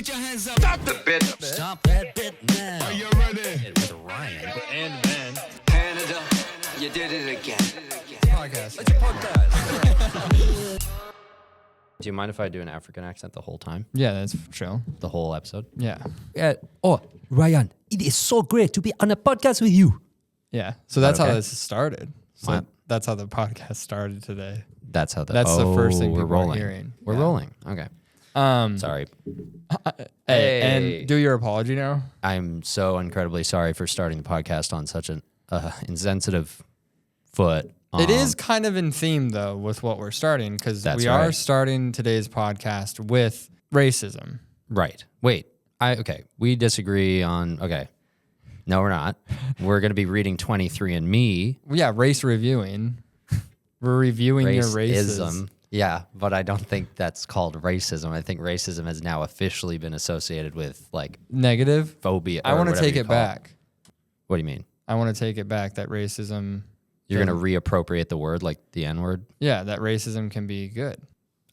Put your hands up. Stop the bit. Stop that bit now. Are you ready? With Ryan and Ben. Canada, you did it again. Podcast. It's a podcast. Do you mind if I do an African accent the whole time? Yeah, that's chill. The whole episode? Yeah. Oh, Ryan, it is so great to be on a podcast with you. Yeah. So that's how Okay. this started. So What? that's how the podcast started today. That's how That's the first thing we're people are rolling. hearing. We're Yeah. rolling. Okay. Sorry. Hey, Hey. and do your apology now. I'm so incredibly sorry for starting the podcast on such an insensitive foot. It is kind of in theme, though, with what we're starting, because That's we are right. starting today's podcast with racism. Right. Wait. Okay. We disagree on... Okay. No, we're not. We're going to be reading 23andMe. Yeah, race reviewing. We're reviewing your races. Racism. Yeah, but I don't think that's called racism. I think racism has now officially been associated with, like, Negative. phobia. I want to take it call back. What do you mean? I want to take it back that racism... You're going to reappropriate the word, like the N word? Yeah, that racism can be good.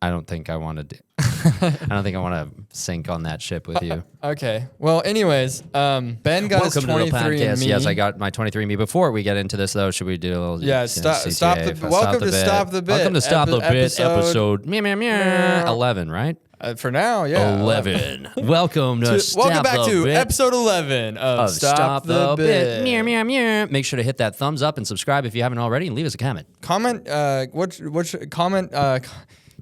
I don't think I want to. I don't think I want to sink on that ship with you. Okay. Well, anyways, Ben got his 23andMe. Yes, I got my 23andMe. Before we get into this, though, should we do a little? Yeah, stop the. Welcome to Stop the Bit. Welcome to Stop the Bit. Episode Meow, meow, meow. 11, right? for now, yeah. 11. Welcome to Stop Welcome back the to Bit. episode 11 of Stop the Bit. Meow, meow, meow. Make sure to hit that thumbs up and subscribe if you haven't already, and leave us a comment. Comment. Comment.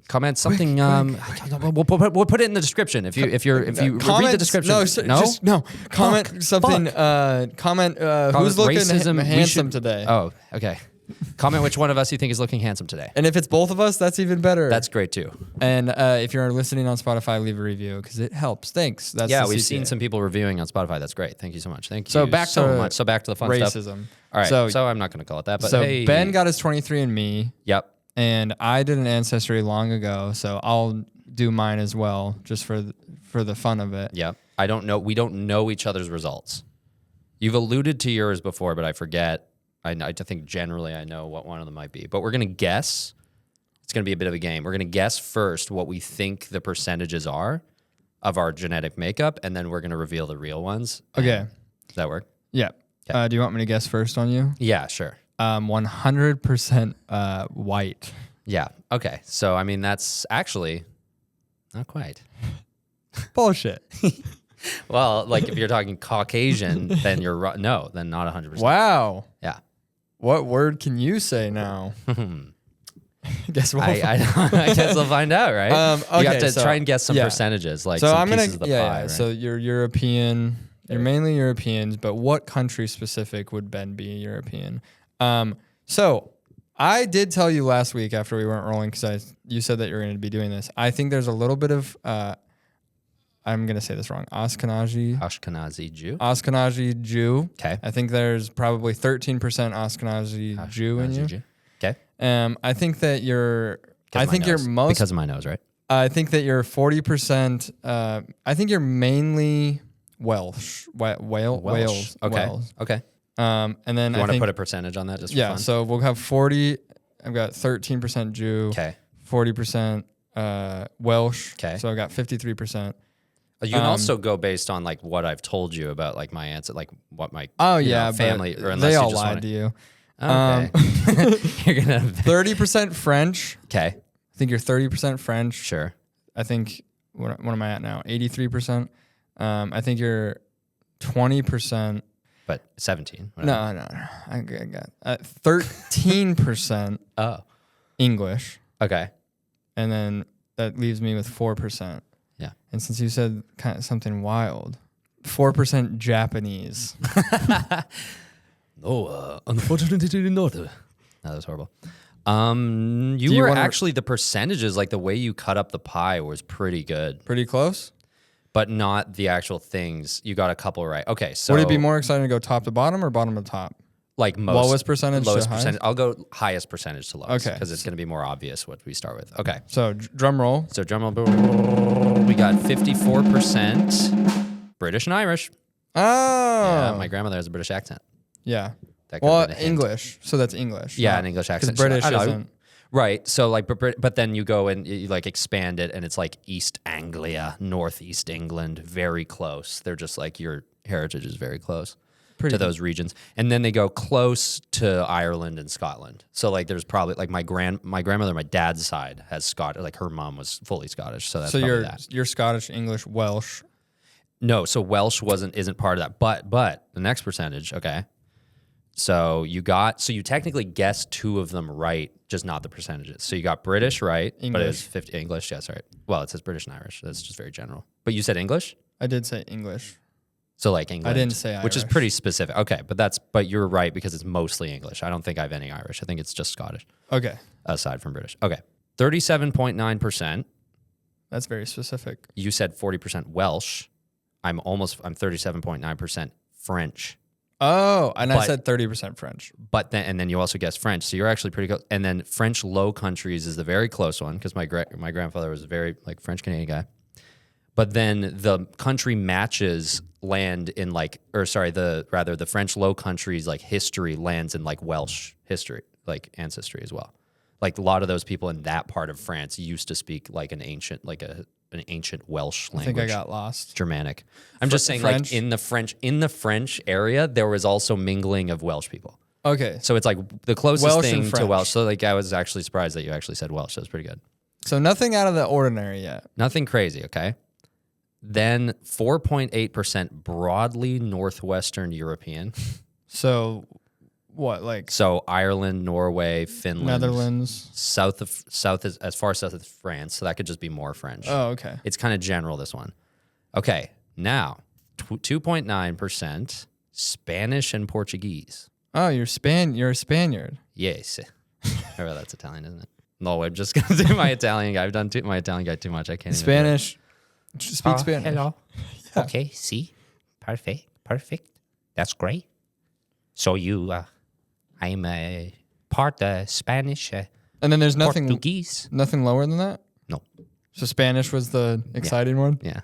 Comment something. We'll put it in the description if you read the description. Comment something. Comment who's looking racism, handsome today. Oh, okay. Comment which one of us you think is looking handsome today. And if it's both of us, that's even better. That's great too. And if you're listening on Spotify, leave a review because it helps. Thanks. That's We've seen some people reviewing on Spotify. That's great. Thank you so much. Thank you So back to So back to the fun racism. stuff. All right. So I'm not going to call it that. But so hey. Ben got his 23andMe. Yep. And I did an ancestry long ago, so I'll do mine as well, just for the fun of it. Yep. I don't know. We don't know each other's results. You've alluded to yours before, but I forget. I think generally I know what one of them might be. But we're going to guess. It's going to be a bit of a game. We're going to guess first what we think the percentages are of our genetic makeup, and then we're going to reveal the real ones. Okay. Does that work? Yeah. Okay. Do you want me to guess first on you? Yeah, sure. 100% white. Yeah. Okay. So, I mean, that's actually not quite. Bullshit. Well, like if you're talking Caucasian, then you're right. No, then not 100%. Wow. Yeah. What word can you say now? Guess what? I guess we'll find out, right? Okay, you have to so- try and guess some yeah. percentages, like So some I'm gonna pieces of the pie, right? So you're European. You're mainly Europeans, but what country specific would Ben be European? So I did tell you last week after we weren't rolling because you said that you're going to be doing this. I think there's a little bit of I'm going to say this wrong. Ashkenazi Jew. Ashkenazi Jew. Okay. I think there's probably 13% Ashkenazi Jew in you. Jew. Okay. I think that you're. I think you're most because of my nose, right? I think that you're 40%. I think you're mainly Welsh. Wales. Okay. Wales. Okay. And then You I want to think, put a percentage on that just for fun? so we'll have 40. I've got 13% Jew. Okay. 40% Welsh. Okay. So I've got 53%. You can also go based on like what I've told you about like my ancestors, like what my family but or unless they you all just lied wanna, to you. Okay. You're gonna 30% French. Okay. I think you're 30% French. Sure. I think what am I at now? 83%. I think you're 20%. But 17. No. I got 13% Oh. English, Okay. and then that leaves me with 4%. Yeah. And since you said kind of something wild, 4% Japanese. No, unfortunately not. No, that was horrible. You you were wanna- actually the percentages, like the way you cut up the pie was pretty good, Pretty close. but not the actual things. You got a couple right. Okay, so Would it be more exciting to go top to bottom or bottom to top? like most lowest percentage to lowest highest? percentage? I'll go highest percentage to lowest Okay. because it's going to be more obvious what we start with. Okay, So drum roll. so drum roll. We got 54% British and Irish. Oh. Yeah, my grandmother has a British accent. Yeah. That could've Well, been a hint. English. So that's English. Yeah, not- an English 'cause accent. British I know. isn't. Right. So like, but then you go and you like expand it, and it's like East Anglia, Northeast England, very close. They're just like your heritage is very close to those regions, and then they go close to Ireland and Scotland. So like, there's probably like my grandmother, my dad's side has Scottish. Like her mom was fully Scottish, so that's So probably that. you're Scottish, English, Welsh. No, so Welsh isn't part of that. But the next percentage, okay. So you technically guessed 2 of them right, just not the percentages. So you got British right, but it was 50 English. Yes, right. Well, it says British and Irish. That's just very general. But you said English? I did say English. So like England. I didn't say Irish. Which is pretty specific. Okay, but you're right because it's mostly English. I don't think I have any Irish. I think it's just Scottish. Okay. Aside from British. Okay. 37.9%. That's very specific. You said 40% Welsh. I'm 37.9% French. Oh, and I But- said 30% French. But then you also guessed French, so you're actually pretty close. And then French Low Countries is the very close one because my grandfather was a very like French Canadian guy. But then the country matches land in the French Low Countries like history lands in like Welsh history, like ancestry as well. Like a lot of those people in that part of France used to speak like an ancient Welsh language. I think I got lost. Germanic. I'm just saying French? like in the French area, there was also mingling of Welsh people. Okay. So it's like the closest Welsh and thing to French. Welsh. So like I was actually surprised that you actually said Welsh. That was pretty good. So nothing out of the ordinary yet. Nothing crazy, okay? Then 4.8% broadly Northwestern European. So what, like So Ireland, Norway, Finland, Netherlands? as far south as France. So that could just be more French. Oh, okay. It's kind of general, this one. Okay, now 2.9% Spanish and Portuguese. Oh, you're a Spaniard. Yes. Oh, that's Italian, isn't it? No, I'm just going to do my Italian guy. I've done my Italian guy too much. I can't even do it. Spanish. Speak Spanish. Hello. Okay, see? Perfect. That's great. So I'm part Spanish, And then there's Portuguese. nothing lower than that? No. So Spanish was the exciting one? Yeah.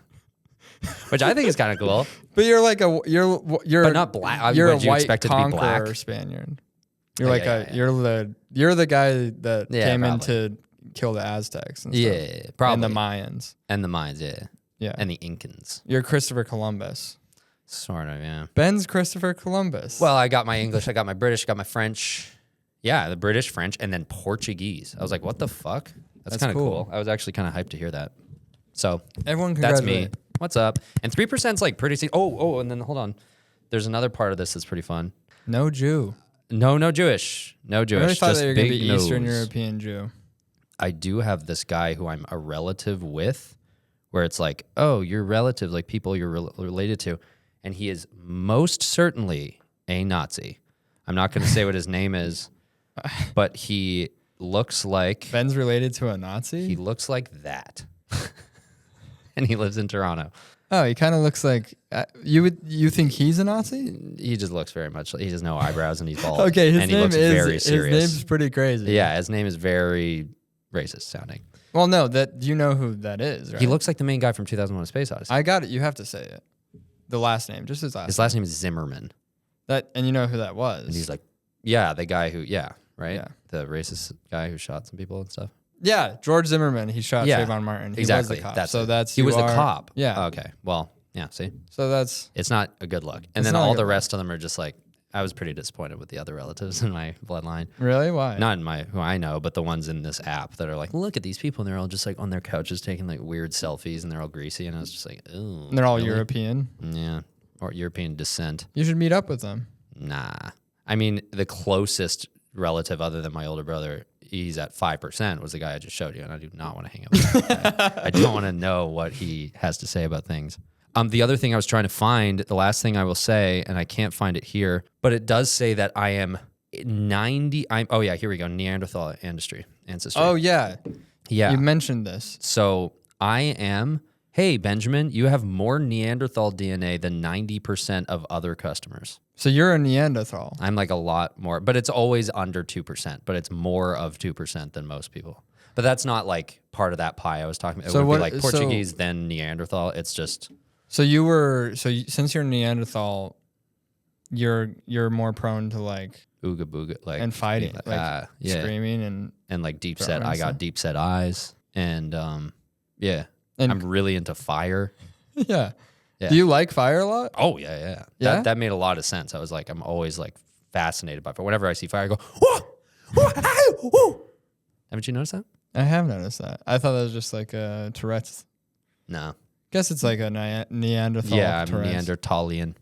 Which I think is kind of cool. But you're like But not black. I mean, You're a would you white expect it to be conqueror black? Spaniard. You're Oh, like yeah. you're the guy that Yeah, came in probably. to kill the Aztecs and stuff. Yeah, probably. And the Mayans. And the Mayans, yeah. Yeah. And the Incans. You're Christopher Columbus. Sort of, yeah. Ben's Christopher Columbus. Well, I got my English, I got my British, I got my French. Yeah, the British, French, and then Portuguese. I was like, what the fuck? That's kind of cool. cool. I was actually kind of hyped to hear that. So everyone that's congratulate. me. What's up? And 3% is like pretty. And then hold on. There's another part of this that's pretty fun. No Jew. No Jewish. No Jewish. I really thought just they were going to big be Eastern nose. European Jew. I do have this guy who I'm a relative with, where it's like, oh, you're relative, like people you're related to. And he is most certainly a Nazi. I'm not going to say what his name is, but he looks like Ben's related to a Nazi? he looks like that. And he lives in Toronto. Oh, he kind of looks like you think he's a Nazi? He just looks very much like he has no eyebrows and he's bald. Okay, and he looks very his serious. name's pretty crazy. Yeah, his name is very racist sounding. Well, no, you know who that is, right? He looks like the main guy from 2001: A Space Odyssey. I got it. You have to say it. The last name, just his last. His last name is Zimmerman. And you know who that was? And he's like, yeah, the guy who, right? Yeah. The racist guy who shot some people and stuff. Yeah, George Zimmerman. He shot Yeah, Trayvon Martin. He exactly. was the cop. That's so it. that's he was the are- cop. Yeah. Okay. Well, yeah. See, So that's it's not a good look. And It's then not a all good the look. rest of them are just like, I was pretty disappointed with the other relatives in my bloodline. really why? Not in who I know, but the ones in this app that are like, look at these people, and they're all just like on their couches taking like weird selfies, and they're all greasy, and I was just like, ooh. And they're all really? European. Yeah, or European descent. You should meet up with them. Nah, I mean the closest relative other than my older brother, he's at 5%, was the guy I just showed you, and I do not want to hang out with that guy. I don't want to know what he has to say about things. The other thing I was trying to find, the last thing I will say, and I can't find it here, but it does say that I am 90. Oh yeah, here we go. Neanderthal ancestry. Oh yeah, Yeah. you mentioned this. So I am. Hey Benjamin, you have more Neanderthal DNA than 90% of other customers. So you're a Neanderthal. I'm like a lot more, but it's always under 2%, but it's more of 2% than most people. But that's not like part of that pie I was talking about. It So would what- be like so- Portuguese, then Neanderthal. It's just, Since you're Neanderthal, you're more prone to like Ooga booga, like and fighting, like yeah, screaming and like deep set. throwing I got stuff. deep set eyes, and yeah, And- I'm really into fire. yeah. Yeah. Do you like fire a lot? Oh yeah. Yeah? That made a lot of sense. I was like, I'm always like fascinated by fire. Whenever I see fire, I go, whoa, whoa, ow, whoa. Haven't you noticed that? I have noticed that. I thought that was just like Tourette's. No. Guess it's like a Neanderthal. Yeah, I'm Tourette's. Neanderthalian.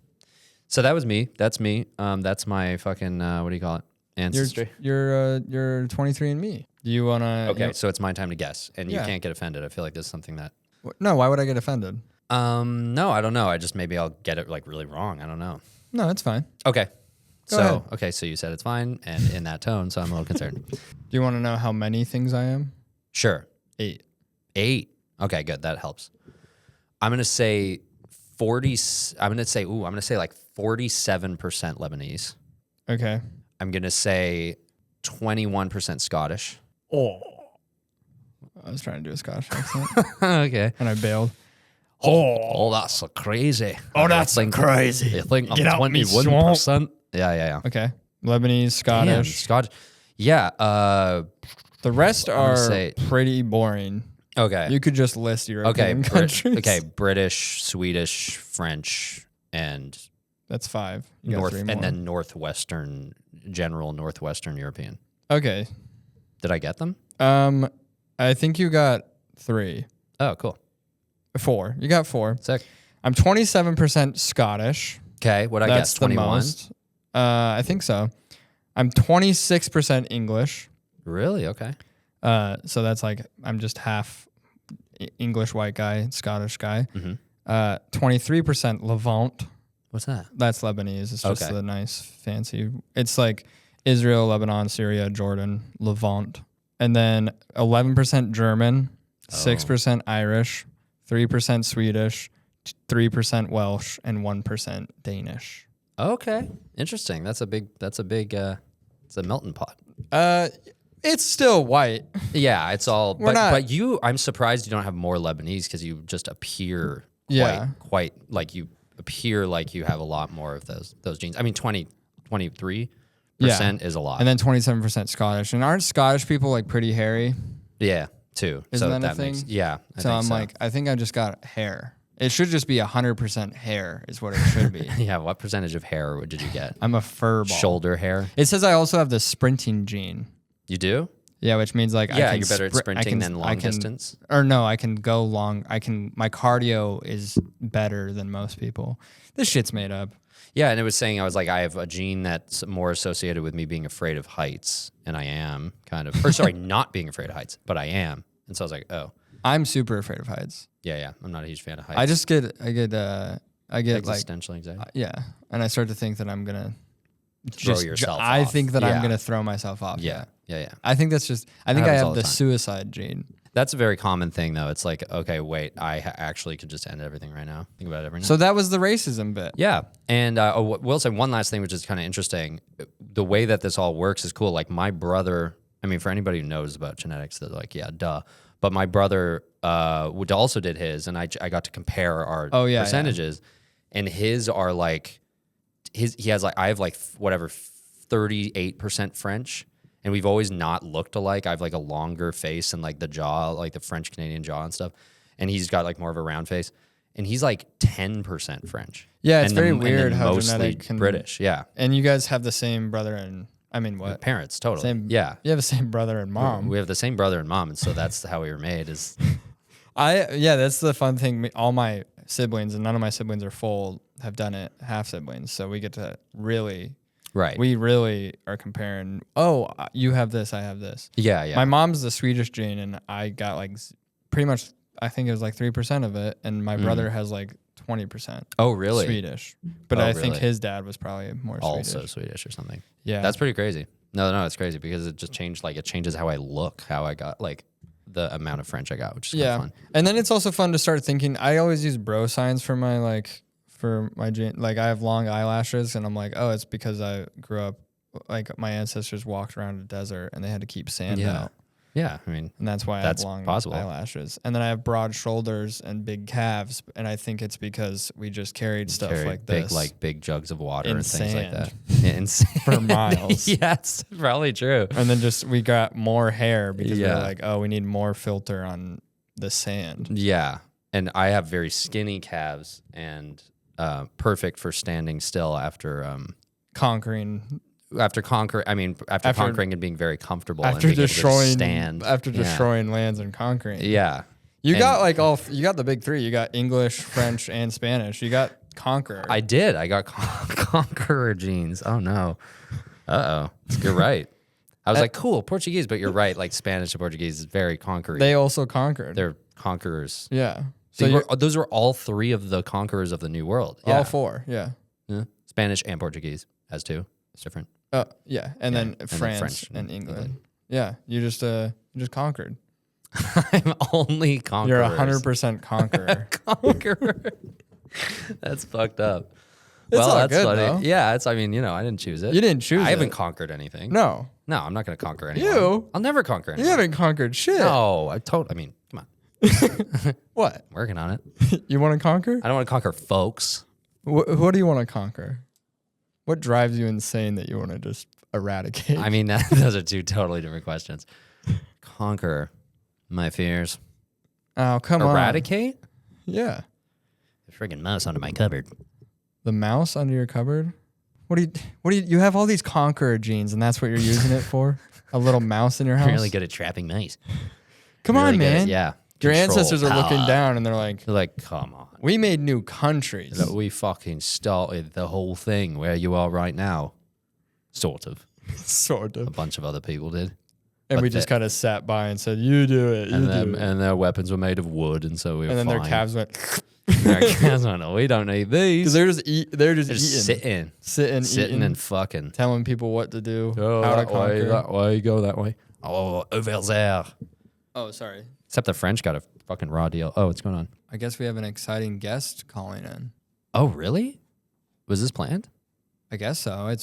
So that was me. That's me. That's my fucking what do you call it? Ancestry. You're 23andMe. Do you wanna? Okay, so it's my time to guess, and you Yeah. can't get offended. I feel like this is something that. No, why would I get offended? No, I don't know. I just maybe I'll get it like really wrong. I don't know. No, it's fine. Okay. Go ahead. Okay, so you said it's fine, and in that tone, so I'm a little concerned. Do you want to know how many things I am? Sure. 8. 8. Okay, good. That helps. I'm gonna say 40. I'm gonna say like 47% Lebanese. Okay. I'm gonna say 21% Scottish. Oh. I was trying to do a Scottish accent Okay. and I bailed. Oh, that's so crazy. Oh, that's so crazy. You think Get out I'm me 21%? Yeah. Okay. Lebanese, Damn, Scottish. Scottish. Yeah. The rest are say- pretty boring. Okay. You could just list Okay. European countries. Okay. British, Swedish, French, and That's 5. You got 3 more. and then northwestern, general northwestern European. Okay. Did I get them? I think you got 3. Oh, cool. 4. You got 4. Sick. I'm 27% Scottish. Okay. What I That's guess? the 21. most. I think so. I'm 26% English. Really? Okay. So that's like I'm just half English white guy, Scottish guy. 23% Levant. What's that? That's Lebanese. It's just Okay. the nice fancy. It's like Israel, Lebanon, Syria, Jordan, Levant. And then 11% German, 6% Irish, 3% Swedish, 3% Welsh, and 1% Danish. Okay. Interesting. That's a big. It's a melting pot. It's still white. Yeah, it's all. We're not- But you, I'm surprised you don't have more Lebanese because you just appear quite like you appear like you have a lot more of those genes. I mean, 23% is a lot. And then 27% Scottish. And aren't Scottish people like pretty hairy? yeah, too. Isn't so that a thing? makes yeah. I So think I'm like, I think I just got hair. It should just be 100% hair is what it should be. yeah. What percentage of hair did you get? I'm a fur ball. Shoulder hair. It says I also have the sprinting gene. You do? Yeah, which means like I Yeah, can you're better at sprint- I sprinting can- than I long can- distance. Or no, I can go long. My cardio is better than most people. This shit's made up. Yeah, and it was saying I was like, I have a gene that's more associated with me being afraid of heights, and I am kind of, or sorry, not being afraid of heights, but I am. And so I was like, oh, I'm super afraid of heights. yeah, I'm not a huge fan of heights. I get like existential anxiety. yeah, and I start to think that I'm gonna Throw yourself I off. think that Yeah. I'm gonna throw myself off. Yeah. I think that's just. I think I happens all have the the time. suicide gene. That's a very common thing, though. It's like, okay, wait, I actually could just end everything right now. Think about it every night. So that was the racism bit. Yeah, and we'll say one last thing, which is kind of interesting. The way that this all works is cool. Like my brother, I mean, for anybody who knows about genetics, they're like, yeah, duh. But my brother also did his, and I got to compare our percentages, and his are like, he has like, I have like whatever 38% French, and we've always not looked alike. I have like a longer face and like the jaw, like the French Canadian jaw and stuff, and he's got like more of a round face, and he's like 10% French. Yeah, it's and very and weird then how mostly genetic can. British. Yeah, And you guys have the same brother and I mean what? parents totally. Same. Yeah, You have the same brother and mom. we have the same brother and mom, and so that's how we were made. Is That's the fun thing. All my siblings and none of my siblings are full have done it half siblings, so we get to really. right. We really are comparing. Oh, you have this, I have this. yeah. My mom's the Swedish gene, and I got like pretty much. I think it was like 3% of it, and my brother has like 20%. Oh, really? Swedish, but Oh, I think really? his dad was probably more Also Swedish. Swedish or something. Yeah, That's pretty crazy. No, it's crazy because it just changed. Like it changes how I look, how I got like the amount of French I got, which is kind of fun. And then it's also fun to start thinking. I always use bro signs for my gene. Like I have long eyelashes, and I'm like, oh, it's because I grew up like my ancestors walked around a desert and they had to keep sand Yeah. out. Yeah, I mean, and that's why I That's have long possible. eyelashes. And then I have broad shoulders and big calves, and I think it's because we just carried stuff carry like big, this like big jugs of water in and things like sand. that. Yeah, in sand. For miles. Yeah, it's probably true. And then just we got more hair because we Yeah. were like, oh, we need more filter on the sand. Yeah, and I have very skinny calves and perfect for standing still after Conquering conquering. I mean, after conquering and being very comfortable and after being able to destroying stand. after destroying lands and conquering. Yeah. You And got like you got the big three. You got English, French, and Spanish. You got conqueror. I did. I got conqueror genes. Oh no. Uh-oh. You're right. I was like, cool, Portuguese, but you're right. Like Spanish and Portuguese is very conquering. They also conquered. They're conquerors. Yeah. So Those were all three of the conquerors of the New World. Yeah. all four. Yeah. Yeah. Spanish and Portuguese as two. It's different. Yeah. And then then France French and and England. Yeah. You just conquered. I'm only conquerors. You're 100% conqueror. conqueror. That's fucked up. It's well, all that's good, funny. though. Yeah, I mean, I didn't choose it. You didn't choose I haven't it. conquered anything. No. No, I'm not going to conquer anyone. You? I'll never conquer anyone. You haven't conquered shit. No, I mean, come on. What? Working on it. You want to conquer? I don't want to conquer folks. What do you want to conquer? What drives you insane that you want to just eradicate? I mean, those are two totally different questions. Conquer my fears. Oh, come on. Eradicate? Yeah. The friggin' mouse under my cupboard. The mouse under your cupboard? What do you have all these conqueror genes and that's what you're using it for? A little mouse in your house? I'm really good at trapping mice. Come Really on, good at- man. yeah. Your Control ancestors are looking power. down and they're like, They're like, come on. we made new countries. Look, we fucking started the whole thing where you are right now. Sort of. Sort A of. bunch of other people did. And but we just kind of sat by and said, you do it. You And, do them, it. and their weapons were made of wood, and so we were And then fine. their calves went, Their calves went, "No, we don't need because these. they're just Just eating. sitting Eating. and fucking. Telling people what to do, Go how to that way, conquer. that way, go that way. Oh, over there. Oh, sorry. Except the French got a fucking raw deal. Oh, what's going on? I guess we have an exciting guest calling in. Oh, really? Was this planned? I guess so.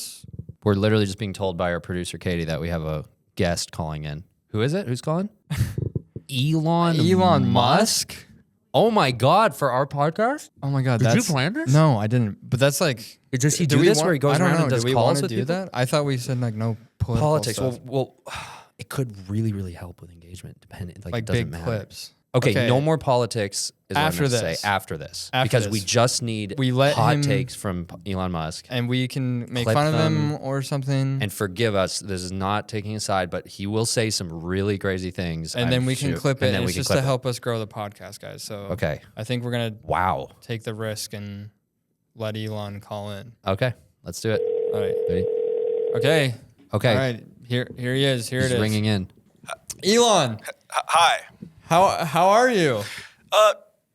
We're literally just being told by our producer, Katie, that we have a guest calling in. Who is it? Who's calling? Elon Musk? Oh my God, for our podcast? Oh my God. Did you that's, plan this? No, I didn't. But that's like. Does he do do we this want- where he goes I don't around know. and does do we calls want to with do people? that? I thought we said like no political Politics. stuff. Well, it could really, really help with engagement. Depending, like like it doesn't big matter. clips. Okay, no more politics is After what I'm gonna this. say after this. After because this. we just need We let hot him- takes from Elon Musk. And we can make Clip fun of them. him or something. And forgive us, this is not taking a side, but he will say some really crazy things. And then we can clip it. And then It's we can just clip to it. help us grow the podcast, guys. So Okay. I think we're going to Wow. take the risk and let Elon call in. Okay. Let's do it. All right. Ready? Okay. Okay. All right. Here he is. Here He's it is. ringing in. Elon, Hi. how are you?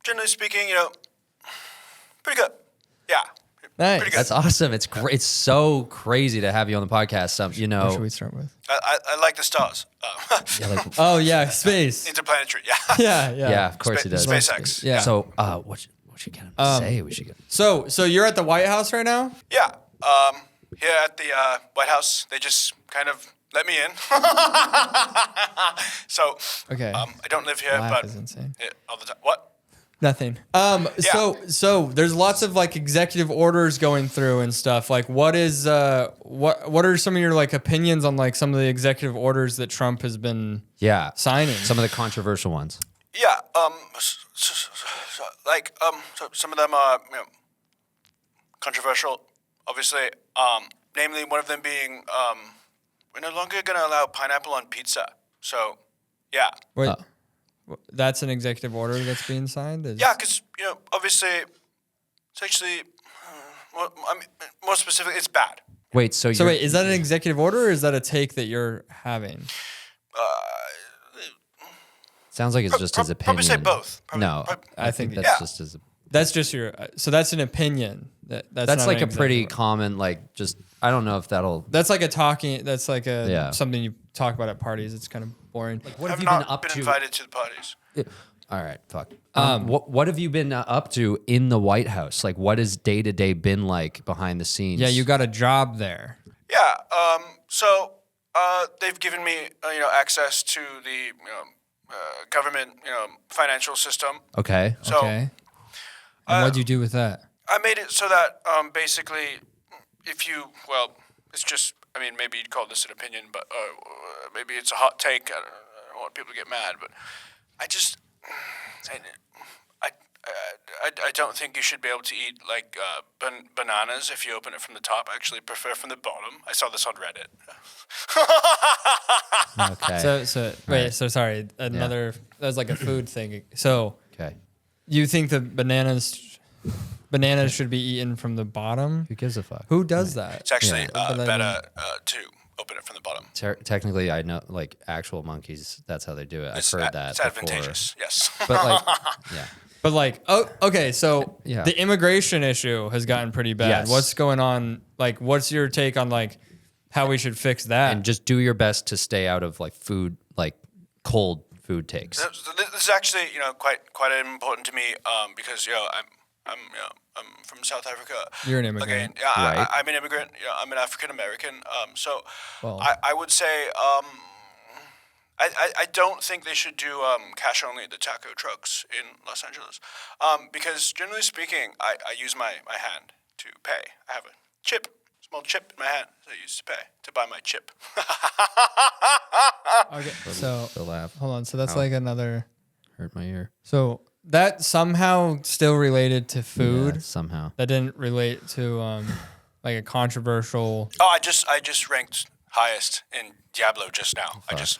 Generally speaking, pretty good. Yeah. Nice. Pretty good. That's awesome. It's great. It's so crazy to have you on the podcast. What should we start with? I like the stars. Yeah, like, Oh yeah, space. Interplanetary. Yeah. Yeah. yeah, of course he does. SpaceX. Yeah. So, what should get him to say? We should get. So you're at the White House right now? Yeah. Here at the White House, they just kind of let me in. So, Okay. I don't live here, Laugh but is insane. yeah, all the time. What? Nothing. So there's lots of like executive orders going through and stuff. Like what is what are some of your like opinions on like some of the executive orders that Trump has been Yeah. signing? Some of the controversial ones. Yeah. So some of them are controversial, obviously. Namely, one of them being we're no longer going to allow pineapple on pizza. So, yeah. Wait, that's an executive order that's being signed? Yeah, because, obviously, it's actually, more specifically, it's bad. Wait, so So wait, is that an executive order or is that a take that you're having? sounds like it's just his opinion. Probably say both. No, I think that's Yeah. just his. That's just your so that's an opinion. That's That's not like an a pretty executive order. common, like, just, I don't know if that'll. That's like a talking. That's like a Yeah. something you talk about at parties. It's kind of boring. What I've not been invited to the parties. All right, fuck. What have you been up to in the White House? Like, what has day to day been like behind the scenes? Yeah, you got a job there. Yeah, so they've given me access to the government financial system. Okay. So Okay. And what'd you do with that? I made it so that basically, it's just, maybe you'd call this an opinion, but maybe it's a hot take. I don't want people to get mad, but I just, I don't think you should be able to eat like bananas if you open it from the top. I actually prefer from the bottom. I saw this on Reddit. Okay. So sorry, that was like a food thing. So Okay. you think the bananas should be eaten from the bottom? Who gives a fuck? Who does that? It's actually But I better to open it from the bottom. Technically, I know like actual monkeys. That's how they do it. I've heard that. It's before. advantageous. Yes. But like, yeah. But like, okay, so Yeah. the immigration issue has gotten pretty bad. Yes. What's going on? Like, what's your take on like how we should fix that? And just do your best to stay out of like food, like cold food takes. This is actually quite important to me because I'm from South Africa. You're an immigrant. Right. I'm an immigrant. I'm an African American. So Well- I would say I don't think they should do cash only at the taco trucks in Los Angeles because generally speaking, I use my hand to pay. I have a small chip in my hand that I use to buy my chip. Okay, so The laugh hold on. So that's like another. hurt my ear. So that somehow still related to food. Yeah, somehow. That didn't relate to like a controversial. Oh, I just ranked highest in Diablo just now. I just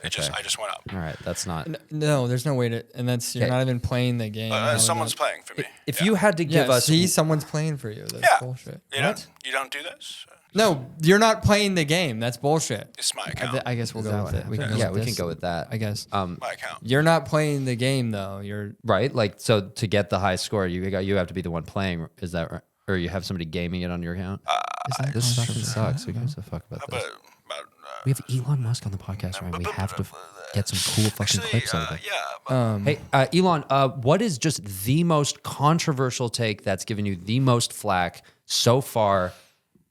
went up. All right, that's not. No, there's no way to, and that's you're Okay. not even playing the game. How is Someone's that- playing for me. If you had to give Yeah, us, see, someone's playing for you. That's Yeah. bullshit. You don't do this. No, you're not playing the game. That's bullshit. It's my account. I guess we'll go with it. We can go yeah, with we can this. go with that. I guess. My account. You're not playing the game though. You're Right, like so to get the high score, you have to be the one playing. Is that right? Or you have somebody gaming it on your account? This fucking sucks. Who gives a fuck about this? About, We have Elon Musk on the podcast, right? We have to get some cool fucking clips out of it. yeah. Hey, Elon, what is just the most controversial take that's given you the most flack so far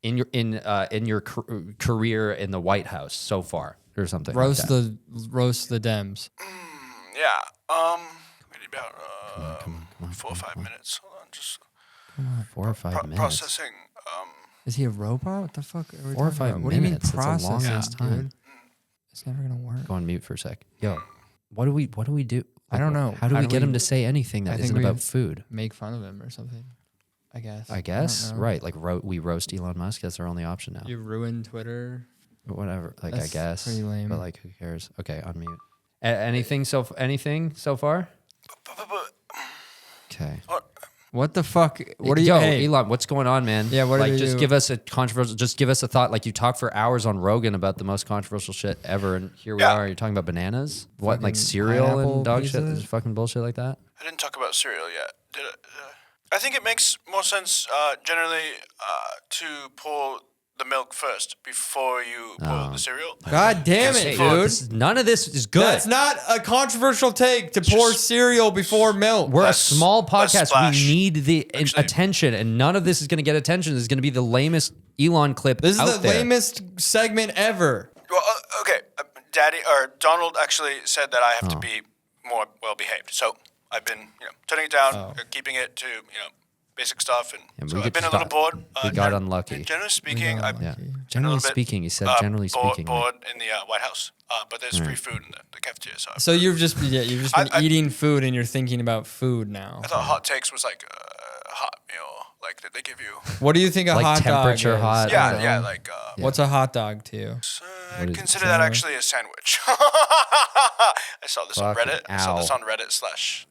in your career in the White House so far, or something? roast like that? roast the Dems. Yeah. Maybe about 4 or 5 minutes. Hold on, just 4 or 5 minutes. processing. Is he a robot? What the fuck? Are we 4 or talking 5 about? What do you mean minutes. That's a long processing, ass time. dude? It's never gonna work. Go on mute for a sec. Yo, what do we do? I don't know. How do we get him to say anything that I think isn't we about food? Make fun of him or something. I guess. I guess, don't know. right? Like we roast Elon Musk. That's our only option now. You ruined Twitter. Whatever. Like That's I guess, pretty lame. but like who cares? Okay, on mute. Anything so far? Okay. What the fuck? What are you? Yo, Hey, Elon, what's going on, man? Yeah, what like do just you- give us a controversial. Just give us a thought. Like you talk for hours on Rogan about the most controversial shit ever, and here we Yeah. are. You're talking about bananas. What, like Fucking cereal pineapple and dog shit? pizzas? This fucking bullshit like that. I didn't talk about cereal yet. Did it? I think it makes more sense generally to pour the milk first before you pour the cereal. God damn it, Hey, dude. none of this is good. That's not a controversial take to pour cereal before milk. We're a Less- small less podcast. splash. We need the Actually- attention, and none of this is going to get attention. This is going to be the lamest Elon clip This is out the there. lamest segment ever. Well, okay. Daddy or Donald actually said that I have to be more well behaved. So I've been, turning it down, keeping it to, basic stuff, and Yeah, so we I've get been a little stuck. bored. We got unlucky. Generally speaking, I've Yeah. been a Generally little bit, speaking, you said generally bored, speaking. bored in the White House, but there's free food in the cafeteria. So you've just been eating food and you're thinking about food now. I thought hot takes was like a hot meal, like that they give you. What do you think a Like hot temperature dog is? hot. Yeah, Okay. yeah, like. What's a hot dog to you? What is it, Consider that actually a sandwich. I saw this on Fucking Reddit. I saw this ow. on Reddit slash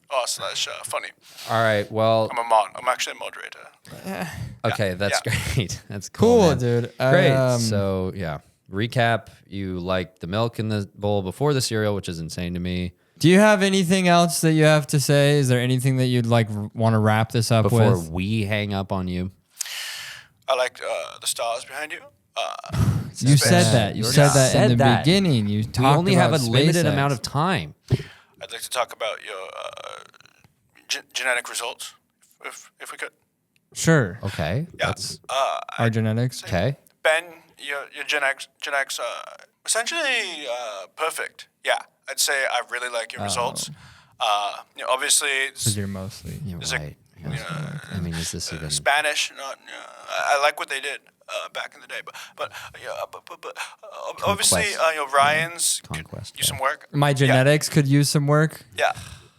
funny. All right. Well, I'm actually a moderator. okay. That's yeah. great. That's cool, Cool, man. dude. Great. So yeah. Recap. You like the milk in the bowl before the cereal, which is insane to me. Do you have anything else that you have to say? Is there anything that you'd like want to wrap this up Before with? we hang up on you. I like the stars behind you. You said that. You said that in said the that. beginning. You We talked only have a about limited SpaceX. amount of time. I'd like to talk about your genetic results, if we could. Sure. Okay. Yeah. That's Our genetics. okay. Ben, your Gen X, essentially perfect. Yeah, I'd say I really like your results. Obviously, Because you're mostly. You're Is it- right. I mean, is this even? Spanish. Not. I like what they did back in the day, but obviously, Ryan's could Conquest, use yeah. some work. My genetics could use some work. Yeah.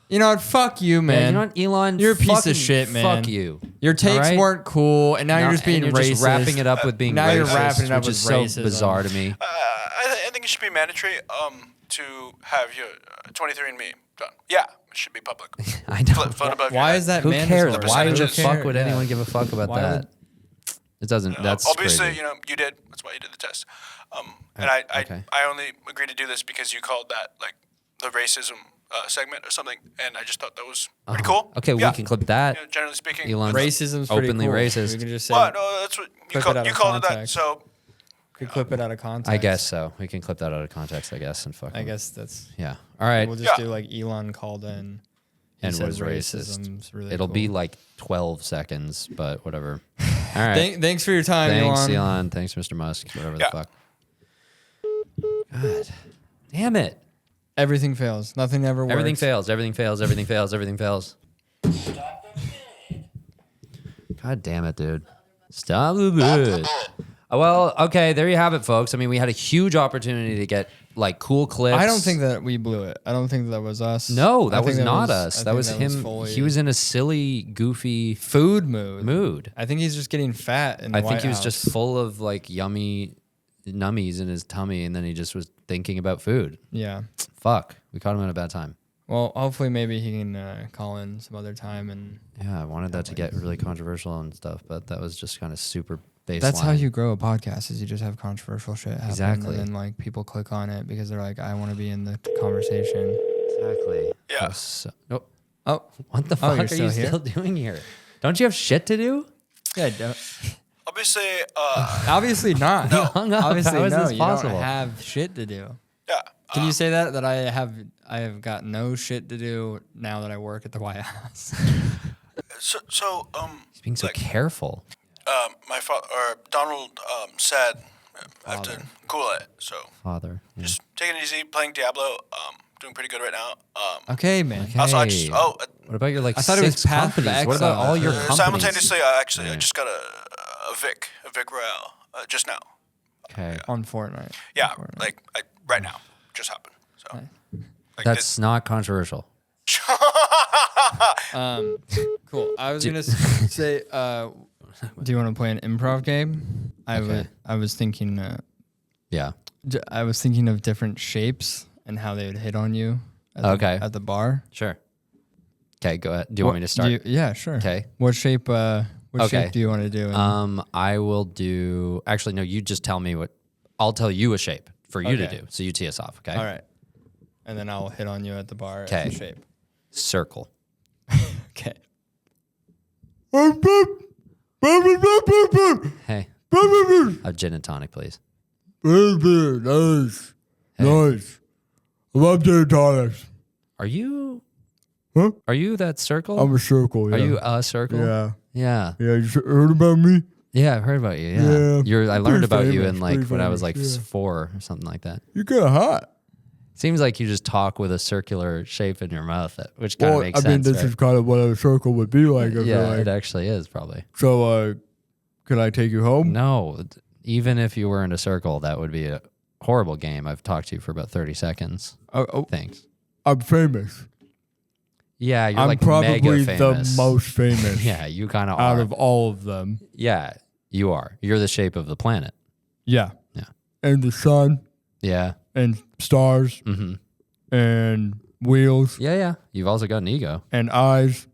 You know what? Fuck you, man. Yeah, you know what, Elon? You're a piece fucking of shit, man. Fuck you. Your takes Alright? weren't cool, and now you're just being and racist. you're just wrapping it up with being Now racist, you're wrapping it up which with is so racism. bizarre to me. I think it should be mandatory to have your 23andMe done. Yeah, it should be public. I know. Vote above Why your is that Who cares? mandatory? Why the percentages. fuck would Yeah. anyone give a fuck about Why that? would- It doesn't. That's obviously, crazy. you did. That's why you did the test. And I okay. only agreed to do this because you called that like the racism segment or something, and I just thought that was pretty cool. Okay, Yeah. we can clip that. Generally speaking, Elon's Racism's pretty openly cool. racist. We can just say Well, no, that's what you, Clip it out you of called it that. context. So we clip it out of context. I guess so. We can clip that out of context, I guess, and fuck. I him. guess that's. Yeah. All right. We'll just Yeah. do like Elon called in. He And said was racist. racism's Really It'll cool. be like 12 seconds, but whatever. All right. Thanks for your time, Thanks, Elon. Elon. Thanks, Mr. Musk. Whatever Yeah. the fuck. God. Damn it. Everything fails. Nothing ever works. Everything fails. Everything fails. Everything fails. Everything fails. God damn it, dude. Stop the bit. Well, okay, there you have it, folks. I mean, we had a huge opportunity to get like cool clips. I don't think that we blew it. I don't think that was us. No, I that think was not I us. That think was him. fully He was in a silly, goofy food mood. mood. I think he's just getting fat. In the I think White he was House. just full of like yummy nummies in his tummy, and then he just was thinking about food. Yeah. Fuck, we caught him at a bad time. Well, hopefully, maybe he can call in some other time, and Yeah, I wanted that to get really controversial and stuff, but that was just kind of super baseline. that's how you grow a podcast. Is you just have controversial shit happen, Exactly. and then like people click on it because they're like, I want to be in the conversation. Exactly. Yeah. Nope. Oh, What the Oh, fuck you're are still you here? still doing here? Don't you have shit to do? yeah. obviously, Obviously not. No. Hung up. Obviously, How is no. this You possible? don't have shit to do. yeah. Can you say that I have got no shit to do now that I work at the White House? So He's being so like, careful. my father or Donald said I have to cool it. So Father. Yeah. just taking it easy, playing Diablo. Doing pretty good right now. Okay, man. Also, I just Hey. what What about your like I thought it was 6 Path of companies? What about Exile. all your companies? simultaneously, I just got a Vic Royale just now. Okay. On Fortnite. Yeah, Fortnite. like right now, just happened. So like That's not controversial. Cool. I was gonna say, do you want to play an improv game? Okay. I was thinking. Yeah. I was thinking of different shapes and how they would hit on you. Okay. At the bar. Sure. Okay, go ahead. Do you want me to start? Yeah, sure. Okay. What shape? What Okay. shape do you want to do? I will do. Actually, no. You just tell me what. I'll tell you a shape for you to Okay. do. So you tee us off. Okay. All right. And then I'll hit on you at the bar. Okay. As a shape. Circle. Okay. Hey. A gin and tonic, please. Nice. Nice. I love gin and tonics. Are you? Huh? Are you that circle? I'm a circle. Yeah. Are you a circle? Yeah. Yeah. Yeah. You heard about me? Yeah, I've heard about you. Yeah. Yeah. You're. I learned Pretty about you famous, in like pretty when I was like famous, yeah. 4 or something like that. You're kind of hot. Seems like you just talk with a circular shape in your mouth, which kind of makes I mean, sense. this right? is kind of what a circle would be like. I feel Yeah, like. it actually is probably. So, can I take you home? No, even if you were in a circle, that would be a horrible game. I've talked to you for about 30 seconds. Oh, Thanks. I'm famous. Yeah, you're I'm like probably mega the famous. most famous Yeah, you kind of out are. of all of them. Yeah, you are. You're the shape of the planet. Yeah. Yeah. And the sun Yeah. and stars Mm-hmm. and wheels Yeah, yeah. You've also got an ego. and eyes.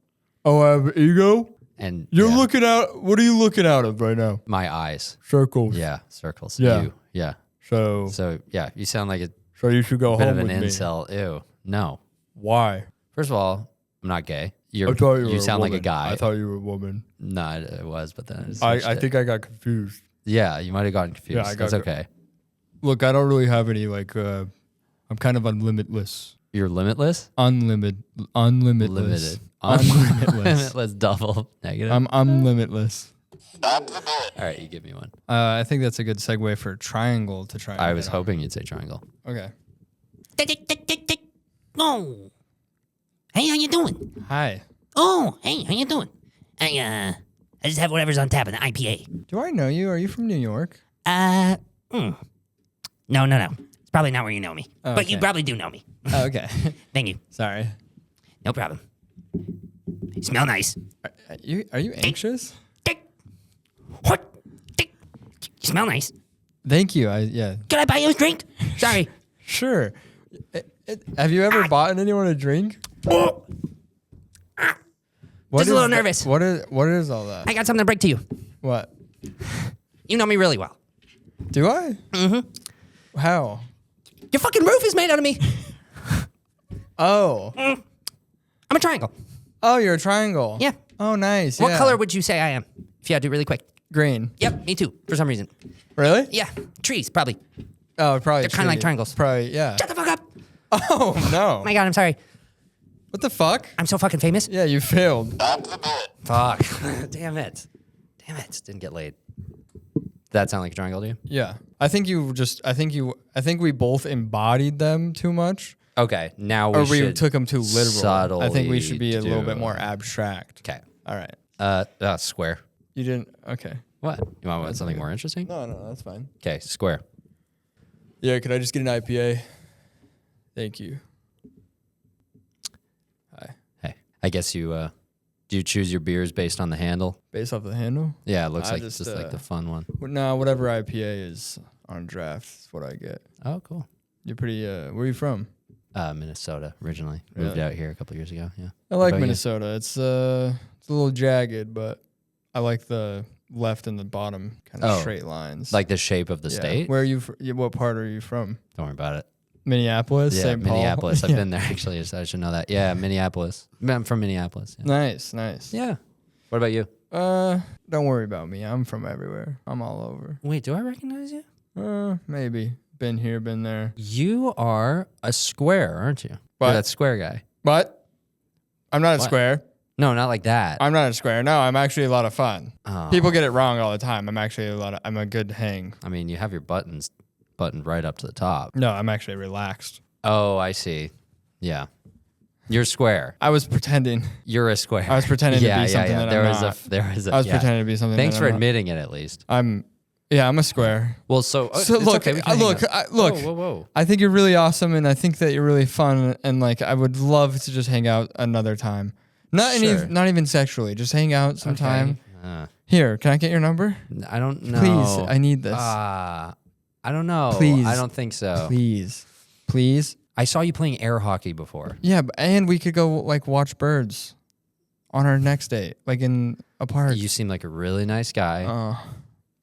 Oh, I have an ego? And You're yeah, looking out. What are you looking out of right now? my eyes. Circles. Yeah, circles. Yeah. You. Yeah. So So, yeah, you sound like a you should go bit home of an with me. incel. Ew. No. Why? First of all, I'm not gay. I thought you were You sound like a woman. guy. I thought you were a woman. No, it was, but then I think I got confused. yeah, you might have gotten confused. I That's got- okay. Look, I don't really have any like. I'm kind of unlimitless. You're limitless. Unlimitless. Limited. Unlimitless. Limitless. Double negative. I'm limitless. All right, you give me one. I think that's a good segue for triangle to try. I was hoping you'd say triangle. Okay. Oh. Hey, how you doing? Hi. Oh, hey, how you doing? I just have whatever's on tap in the IPA. Do I know you? Are you from New York? No. It's probably not where you know me. Oh, But you okay. probably do know me. Oh, okay. Thank you. Sorry. No problem. You smell nice. Are you anxious? What? You smell nice. Thank you. Yeah. Can I buy you a drink? Sorry. Sure. Have you ever bought anyone a drink? Oh, What Just a is little that- nervous. What is all that? I got something to break to you. What? You know me really well. Do I? Mm-hmm. How? Your fucking roof is made out of me. Oh. I'm a triangle. Oh, you're a triangle. Yeah. Oh, nice. What yeah. color would you say I am? If you had to do really quick. Green. Yep, me too, for some reason. Really? Yeah, trees, probably. Oh, probably. They're kinda like tree. triangles. Probably. Yeah. Shut the fuck up. Oh no. Oh my God, I'm sorry. What the fuck? I'm so fucking famous. Yeah, you failed. Fuck. Damn it. Didn't get laid. That sound like a triangle to you? Yeah. I think we both embodied them too much. Okay, now Or we should took them too literal. subtly I think we should be a little bit do- more abstract. Okay. All right. Square. You didn't. Okay. What? You want something more interesting? No, that's fine. Okay, square. Yeah. Could I just get an IPA? Thank you. Hi. Hey, I guess you do you choose your beers based on the handle? Based off the handle? Yeah, it looks I like just, just like the fun one. No, whatever IPA is on draft is what I get. Oh, cool. You're pretty. Where are you from? Minnesota originally. Moved Really? out here a couple years ago. Yeah. I like about you? Minnesota. It's a little jagged, but I like the left and the bottom kind of Oh, straight lines. Like the shape of the Yeah. state. Where are you? What part are you from? Don't worry about it. Minneapolis. Yeah, St. Paul? Minneapolis. I've Yeah. been there actually. So I should know that. Yeah, Minneapolis. I'm from Minneapolis. Yeah. Nice. Yeah. What about you? Don't worry about me. I'm from everywhere. I'm all over. Wait, do I recognize you? Maybe been here, been there. You are a square, aren't you? What? You're that square guy. But I'm not a What? square. No, not like that. I'm not a square. No, I'm actually a lot of fun. Oh. People get it wrong all the time. I'm a good hang. I mean, you have your buttons buttoned right up to the top. No, I'm actually relaxed. Oh, I see. Yeah. You're square. I was pretending. You're a square. I was pretending to be something that there I'm was not. there was a I was yeah. pretending to be something. Thanks that for I'm not. admitting it at least. I'm a square. Well, so, So it's look, okay, we can look, hang out. look. Whoa. I think you're really awesome, and I think that you're really fun, and like I would love to just hang out another time. Sure. Not even sexually, just hang out sometime. Okay. Here, can I get your number? I don't know. Please, I need this. I don't know. Please. I don't think so. Please. I saw you playing air hockey before. Yeah, and we could go like watch birds on our next date, like in a park. You seem like a really nice guy, Oh,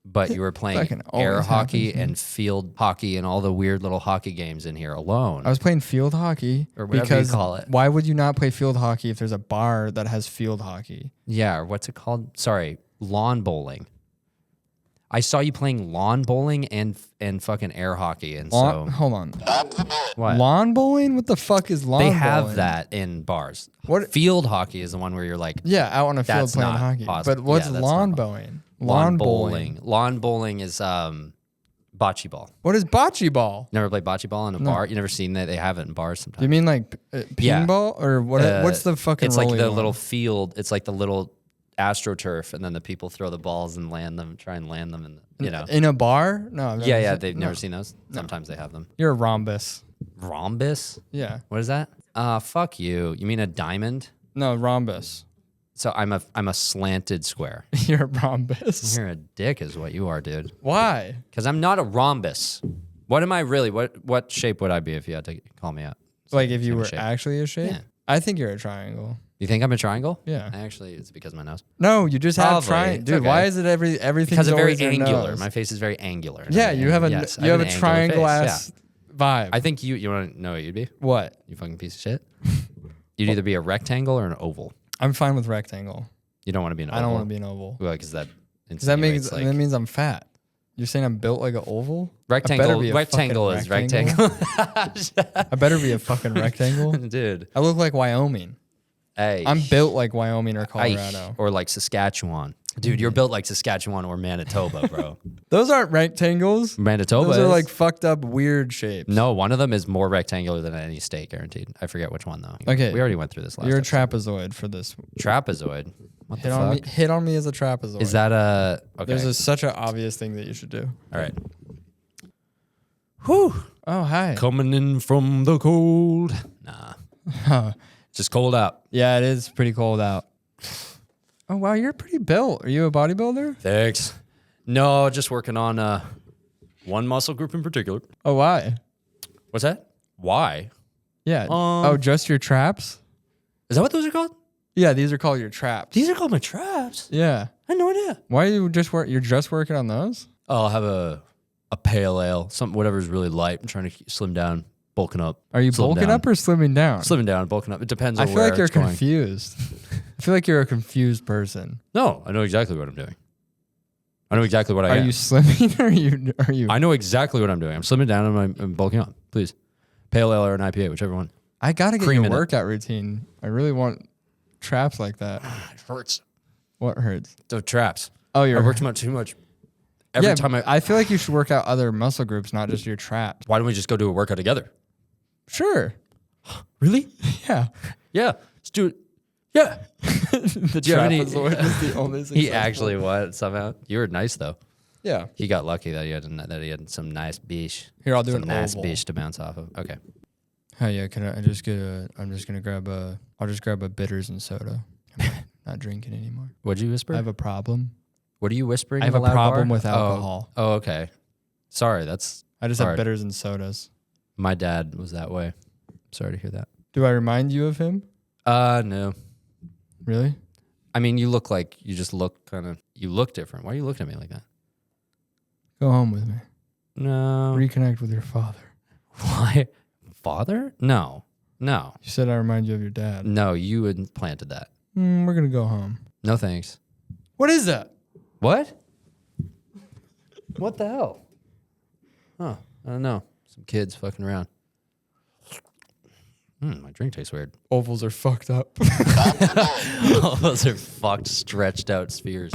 but you were playing fucking always air hockey happens, man. and field hockey and all the weird little hockey games in here alone. I was playing field hockey Or whatever you because call it. why would you not play field hockey if there's a bar that has field hockey? Yeah, or what's it called? Sorry, lawn bowling. I saw you playing lawn bowling and fucking air hockey, and Hold on. what? Lawn bowling? What the fuck is lawn They bowling? have that in bars. What- Field hockey is the one where you're like Yeah, out on a field That's playing not hockey. possible. But what's Yeah, that's lawn not bowling? lawn bowling. Lawn bowling is bocce ball. What is bocce ball? Never played bocce ball in a bar. You never seen that? They have it in bars sometimes. Do you mean like Yeah. pinball or what? What's the fucking? It's like rolling the one? little field. It's like the little astroturf, and then the people throw the balls and land them. Try and land them in the, in a bar. No, I've never Yeah, seen- they've no. never seen those. Sometimes they have them. You're a rhombus. Rhombus? Yeah, What is that? Fuck you. You mean a diamond? no rhombus. So I'm a slanted square. You're a rhombus. You're a dick, is what you are, dude. Why? Because I'm not a rhombus. What am I really? What shape would I be if you had to call me out? Like if you Same were shape. actually a shape? Yeah. I think you're a triangle. You think I'm a triangle? Yeah. Actually, it's because of my nose. No, you just have Probably. triangle. It's Dude, okay. why is it everything? Because I'm very always your angular. nose? My face is very angular. Yeah, you have a Yes, I you have a an angular triangle face, ass yeah. vibe. I think you want to know what you'd be? What? You fucking piece of shit. You'd either be a rectangle or an oval. I'm fine with rectangle. You don't want to be an oval. I don't want to be an oval. Well, because that Because that means insinuates, like, that means I'm fat. You're saying I'm built like an oval? rectangle. I better be a Rectangle fucking is rectangle. I better be a fucking rectangle. Dude. I look like Wyoming. Hey. I'm built like Wyoming or Ay, Colorado. or like Saskatchewan. Dude, you're built like Saskatchewan or Manitoba, bro. Those aren't rectangles. Manitoba Those are is. like fucked up weird shapes. No, one of them is more rectangular than any state, guaranteed. I forget which one though. Okay. We already went through this last You're a episode. trapezoid for this. Trapezoid. What the Hit on me. fuck? Hit on me as a trapezoid. Is that a okay? There's such an obvious thing that you should do. All right. Oh, hi. Coming in from the cold. Nah. Just cold out. Yeah, it is pretty cold out. Oh wow, you're pretty built. Are you a bodybuilder? Thanks. No, just working on one muscle group in particular. Oh, why? What's that? Why? Yeah. Oh, just your traps? Is that what those are called? Yeah, these are called your traps. These are called my traps. Yeah. I had no idea. Why are you just You're just working on those? Oh, I'll have a pale ale, something whatever's really light. I'm trying to slim down, bulking up. Are you Slimming bulking down. up or slimming down? Slimming down, bulking up. It depends I on feel where like you're it's going. confused. I feel like you're a confused person. No, I know exactly what I'm doing. I know exactly what I Are am. you slimming or are you? I know exactly what I'm doing. I'm slimming down and I'm bulking up. Please. Pale ale or an IPA, whichever one. I gotta get cream your in it. workout routine. I really want traps like that. It hurts. What hurts? The traps. Oh, I you're work too much. Every time I feel like you should work out other muscle groups, not just your traps. Why don't we just go do a workout together? Sure. Really? Yeah. Yeah. Let's do it. Yeah. The you have any- trapezoid is the only He successful- actually was somehow. You were nice though. Yeah. He got lucky that he had some nice beach. Here, I'll do some an nice oval. beach to bounce off of. Okay. Oh yeah, I'm just gonna grab a bitters and soda. I'm not drinking anymore. What'd you whisper? I have a problem. What are you whispering? I have in a the loud problem bar? with alcohol. Oh, okay. Sorry, that's I just hard. have bitters and sodas. My dad was that way. Sorry to hear that. Do I remind you of him? No. Really? I mean, you look you look different. Why are you looking at me like that? Go home with me. No. Reconnect with your father. Why? Father? No. You said I remind you of your dad. No, you implanted that. We're gonna go home. No thanks. What is that? What? What the hell? Oh, I don't know. Some kids fucking around. My drink tastes weird. Ovals are fucked up. All those are fucked, stretched out spheres.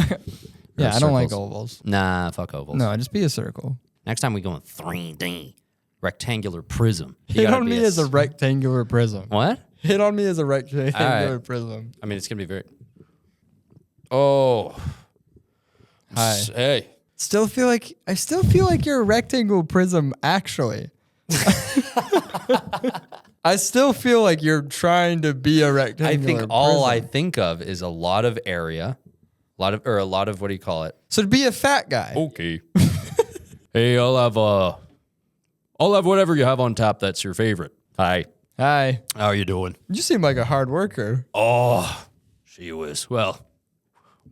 Yeah, I don't like circles. ovals. Nah, fuck ovals. No, just be a circle. Next time we go in 3D. Rectangular prism. You Hit gotta on be me as a s- rectangular prism. What? Hit on me as a rectangular right. prism. I mean, it's gonna be very. Oh. Hi. Hey. I still feel like you're a rectangle prism, actually. I still feel like you're trying to be a I rectangular think all I prism. think of is a lot of area, a lot of what do you call it? So to be a fat guy. Okay. Hey, I'll have whatever you have on tap that's your favorite. Hi. Hi. How are you doing? You seem like a hard worker. Oh, she was. Well,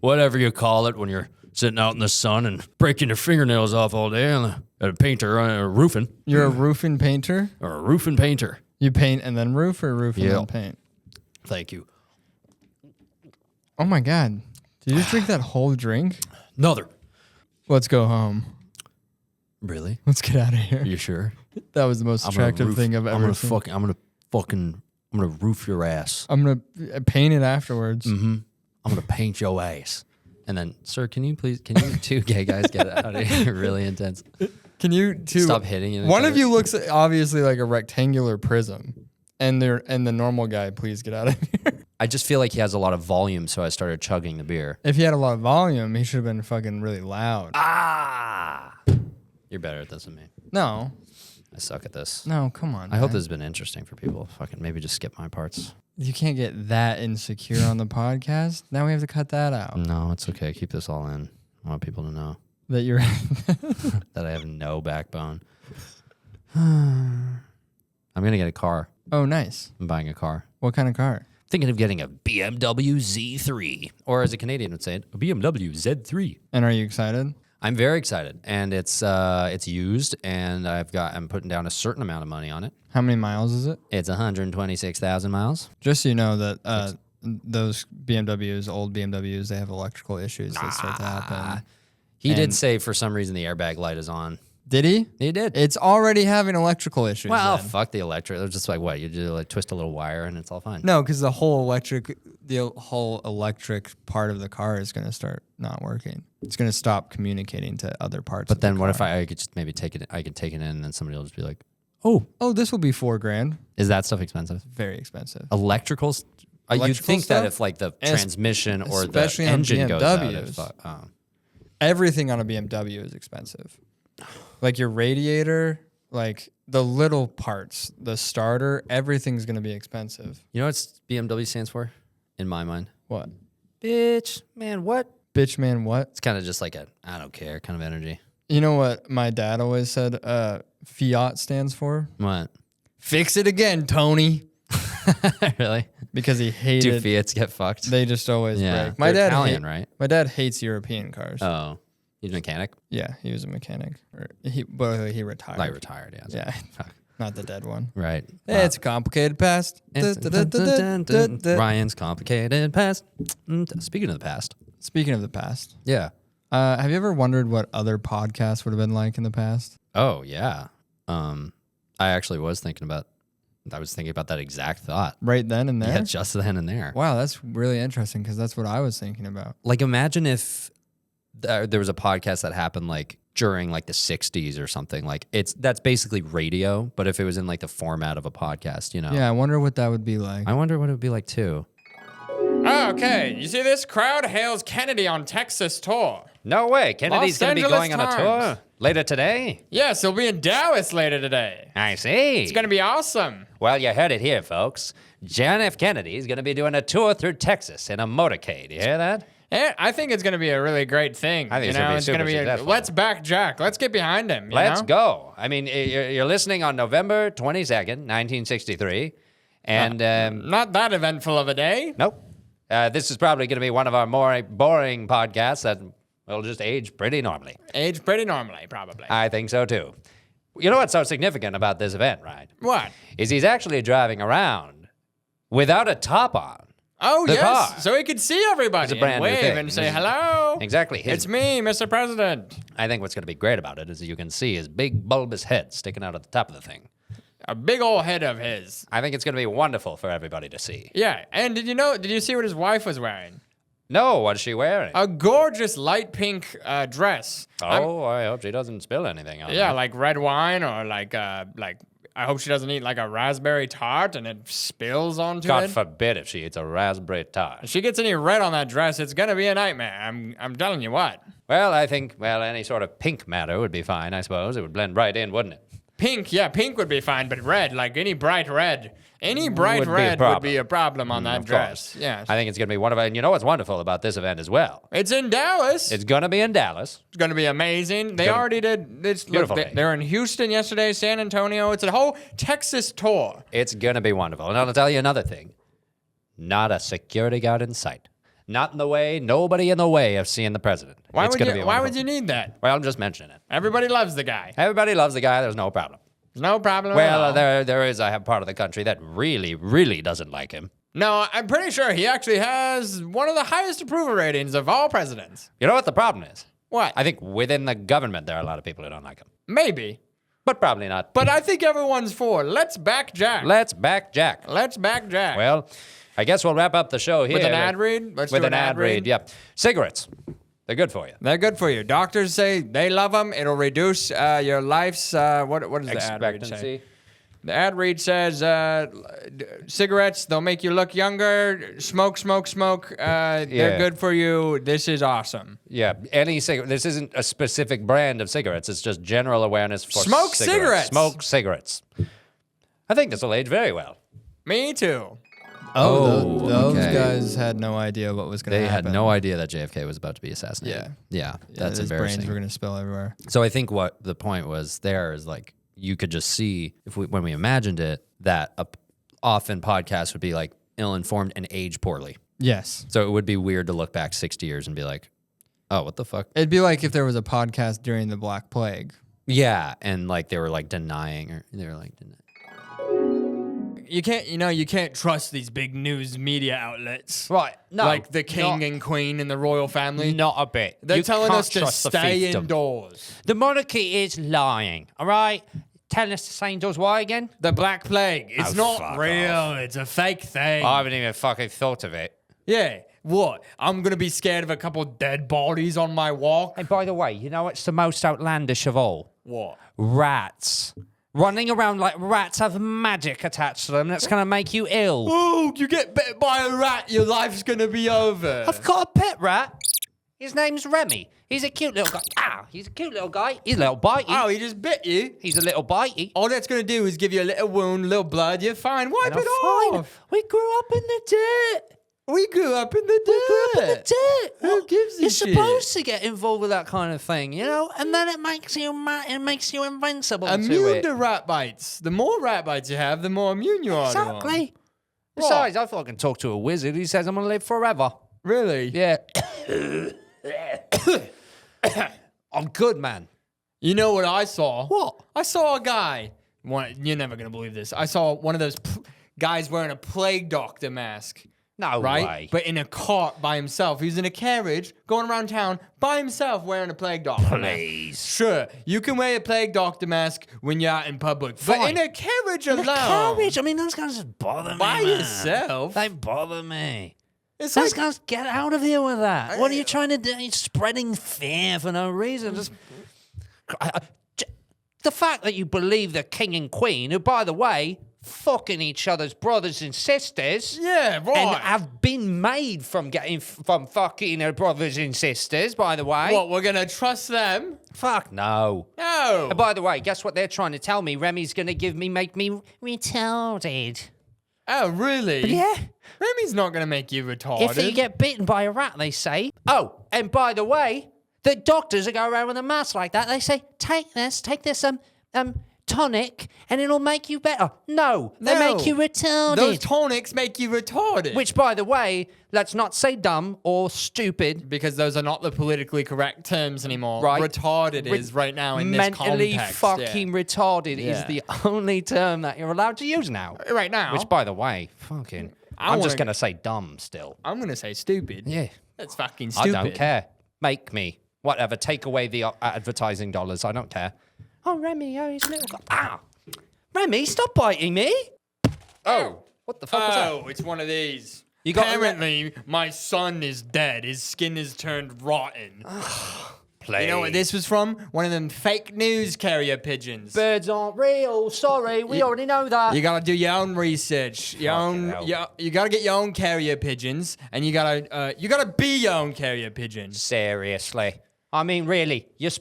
whatever you call it when you're sitting out in the sun and breaking your fingernails off all day and a painter or roofing You're a roofing painter? or a roofing painter. You paint and then roof or roof and Yeah. then paint? Thank you. Oh my God. Did you just drink that whole drink? Another. Let's go home. Really? Let's get out of here. Are you sure? That was the most attractive thing I've ever seen. I'm gonna roof your ass. I'm going to paint it afterwards. I'm gonna paint your ass. And then, sir, can you two gay guys get out of here? Really intense. Can you two Stop hitting each One of other. you looks obviously like a rectangular prism, and the normal guy, please get out of here. I just feel like he has a lot of volume, so I started chugging the beer. If he had a lot of volume, he should have been fucking really loud. Ah! You're better at this than me. No, I suck at this. no, come on. I hope man. this has been interesting for people. Fucking maybe just skip my parts. You can't get that insecure on the podcast. Now we have to cut that out. No, it's okay. Keep this all in. I want people to know That you're. that I have no backbone. I'm gonna get a car. Oh, nice. I'm buying a car. What kind of car? Thinking of getting a BMW Z3, or as a Canadian would say it, a BMW Z3. And are you excited? I'm very excited, and it's used, and I'm putting down a certain amount of money on it. How many miles is it? It's 126,000 miles. Just so you know that those BMWs, old BMWs, they have electrical issues that start to happen. He did And- say for some reason the airbag light is on. Did he? He did. It's already having electrical issues. Well, then. fuck the electric. They're just like, what? You do like twist a little wire and it's all fine. No, because the whole electric part of the car is going to start not working. It's going to stop communicating to other parts. But of then the what car. if I could just maybe take it? I can take it in, and then somebody will just be like, Oh, this will be $4,000. "Is that stuff expensive?" Very expensive. Electricals. You'd Electrical think that stuff? if like the Es- transmission or the especially on engine goes out, BMWs. Everything on a BMW is expensive. Like your radiator, like the little parts, the starter, everything's going to be expensive. you know what BMW stands for? In my mind, What? bitch, man, what? Bitch, man, what? It's kind of just like a I don't care kind of energy. You know what my dad always said Fiat stands for? What? Fix it again, Tony. Really? Because he Do hated. Fiats get fucked? They just always Yeah, break. My they're dad Italian, right? My dad hates European cars. Oh, he's a mechanic. Yeah, he was a mechanic. He retired. Like retired, yeah. Yeah, Fuck. not the dead one. Right. It's a complicated past. Ryan's complicated past. Speaking of the past. Speaking of the past, Yeah. have you ever wondered what other podcasts would have been like in the past? Oh, yeah. I actually was thinking about that exact thought. Right then and there? Yeah, just then and there. Wow, that's really interesting because that's what I was thinking about. Like, imagine if there was a podcast that happened like during like the 60s or something. Like, that's basically radio, but if it was in like the format of a podcast, you know? Yeah, I wonder what that would be like. I wonder what it would be like too. Okay, you see this crowd hails Kennedy on Texas tour. No way. Kennedy's Los going to be Angeles going on a Times. tour later today. Yes, he'll be in Dallas later today. I see. It's gonna be awesome. Well, you heard it here, folks. John F. Kennedy is going to be doing a tour through Texas in a motorcade. You hear that? Yeah, I think it's gonna be a really great thing. I think it's gonna be super successful. Let's back Jack. Let's get behind him. Let's go. I mean, you're listening on November 22nd, 1963. And, Not that eventful of a day. nope. This is probably going to be one of our more boring podcasts that will just age pretty normally. Age pretty normally, probably. I think so, too. You know what's so significant about this event, right? What? Is he's actually driving around without a top on. Oh, The yes. car. So he could see everybody It's a brand and new wave thing. and say This is- hello. Exactly. It's me, Mr. President. I think what's going to be great about it is that you can see his big bulbous head sticking out at the top of the thing. A big old head of his. I think it's going to be wonderful for everybody to see. Yeah. And did you see what his wife was wearing? No, what is she wearing? A gorgeous light pink dress. Oh, I hope she doesn't spill anything on Yeah, her. like red wine or like I hope she doesn't eat like a raspberry tart and it spills onto God it. forbid if she eats a raspberry tart. If she gets any red on that dress, it's gonna be a nightmare. I'm telling you what. Well, I think, any sort of pink matter would be fine, I suppose. It would blend right in, wouldn't it? Pink, yeah, pink would be fine, but red, like any bright red Would be a red would problem. be a problem on that Of dress. course. Yeah. I think it's going to be wonderful. And you know what's wonderful about this event as well? It's in Dallas. It's going to be in Dallas. It's going to be amazing. They gonna- already did this. Beautiful day. They're in Houston yesterday, San Antonio. It's a whole Texas tour. It's going to be wonderful. And I'll tell you another thing. Not a security guard in sight. Not in the way, nobody in the way of seeing the president. Why It's would gonna you? be Why wonderful. would you need that? Well, I'm just mentioning it. Everybody loves the guy. Everybody loves the guy. There's no problem. There's no problem. at Well, all. there is a part of the country that really, really doesn't like him. No, I'm pretty sure he actually has one of the highest approval ratings of all presidents. You know what the problem is? What? I think within the government there are a lot of people who don't like him. Maybe. But probably not. But I think everyone's for. Let's back Jack. Let's back Jack. Let's back Jack. Well, I guess we'll wrap up the show here. with an ad read? Let's With do an ad read, yep. Cigarettes. They're good for you. They're good for you. Doctors say they love them. It'll reduce your life's, what does the ad read say? Expectancy. The ad read says cigarettes, they'll make you look younger. Smoke. They're Yeah. good for you. This is awesome. Yeah, any cigarette. This isn't a specific brand of cigarettes. It's just general awareness for Smoke cigarettes. Smoke cigarettes. I think this will age very well. Me too. Oh, those okay. guys had no idea what was going to They happen. had no idea that JFK was about to be assassinated. Yeah. That's his embarrassing. brains were going to spill everywhere. So I think what the point was there is like you could just see when we imagined it that often podcasts would be like ill-informed and age poorly. Yes. So it would be weird to look back 60 years and be like, oh, what the fuck? It'd be like if there was a podcast during the Black Plague. Yeah, and like they were like denying or they were like You can't trust these big news media outlets. Right. No. Like the king not- and queen and the royal family. Not a bit. They're You telling can't us to trust the stay fiefdom. indoors. The monarchy is lying, all right? Telling us to stay indoors. Why again? The Black Plague. It's Oh, not fuck real. off. It's a fake thing. I haven't even fucking thought of it. Yeah. What? I'm going to be scared of a couple dead bodies on my walk? And by the way, you know what's the most outlandish of all? What? Rats. Running around like rats have magic attached to them that's going to make you ill. Oh, you get bit by a rat, your life's going to be over. I've got a pet rat. His name's Remy. He's a cute little guy. He's a cute little guy. He's a little bitey. Oh, he just bit you? He's a little bitey. All that's going to do is give you a little wound, a little blood. You're fine. Wipe And it I'm fine. off. We grew up in the dirt. We grew up in the dirt. Who gives a You're shit? supposed to get involved with that kind of thing, you know, and then it makes you invincible to Immune it. to rat bites. The more rat bites you have, the more immune you are to them. Exactly. Besides, I fucking talk to a wizard who says I'm gonna live forever. Really? Yeah. I'm good, man. You know what I saw? What? I saw a guy. You're never going to believe this. I saw one of those guys wearing a plague doctor mask. No Right? way. But in a cart by himself. He was in a carriage going around town by himself wearing a plague doctor mask. Please. Sure, you can wear a plague doctor mask when you're out in public. But Fine. in a carriage In a alone. carriage. I mean, those guys just bother me. By man. yourself? They bother me. It's Those like, guys, get out of here with that. What are you trying to do? You're spreading fear for no reason. Just the fact that you believe the king and queen, who, by the way, fucking each other's brothers and sisters, yeah, right. and have been made from fucking their brothers and sisters. By the way, What, we're going to trust them? fuck no. No. And by the way, guess what they're trying to tell me? Remy's gonna make me retarded. Oh, really? Yeah. Remy's not going to make you retarded. If you get bitten by a rat, they say. Oh, and by the way, the doctors that go around with a mask like that, they say, take this tonic, and it'll make you better. No, they No. make you retarded. Those tonics make you retarded. Which, by the way, let's not say dumb or stupid. Because those are not the politically correct terms anymore. Right. Retarded is right now in this mentally context. fucking retarded is Yeah. the only term that you're allowed to use now. Right now. Which, by the way, fucking, I'm wanna- just gonna say dumb still. I'm going to say stupid. Yeah, That's fucking stupid. I don't care. Make me whatever. Take away the advertising dollars. I don't care. Oh, Remy, oh, he's a little guy. Ah, Remy, stop biting me. Oh, what the fuck was that? Oh, it's one of these. You got- Apparently, my son is dead. His skin has turned rotten. Please. You know what this was from? One of them fake news carrier pigeons. Birds aren't real. Sorry, we already know that. You gotta do your own research. You gotta get your own carrier pigeons, and you gotta be your own carrier pigeon. Seriously. I mean, really, you're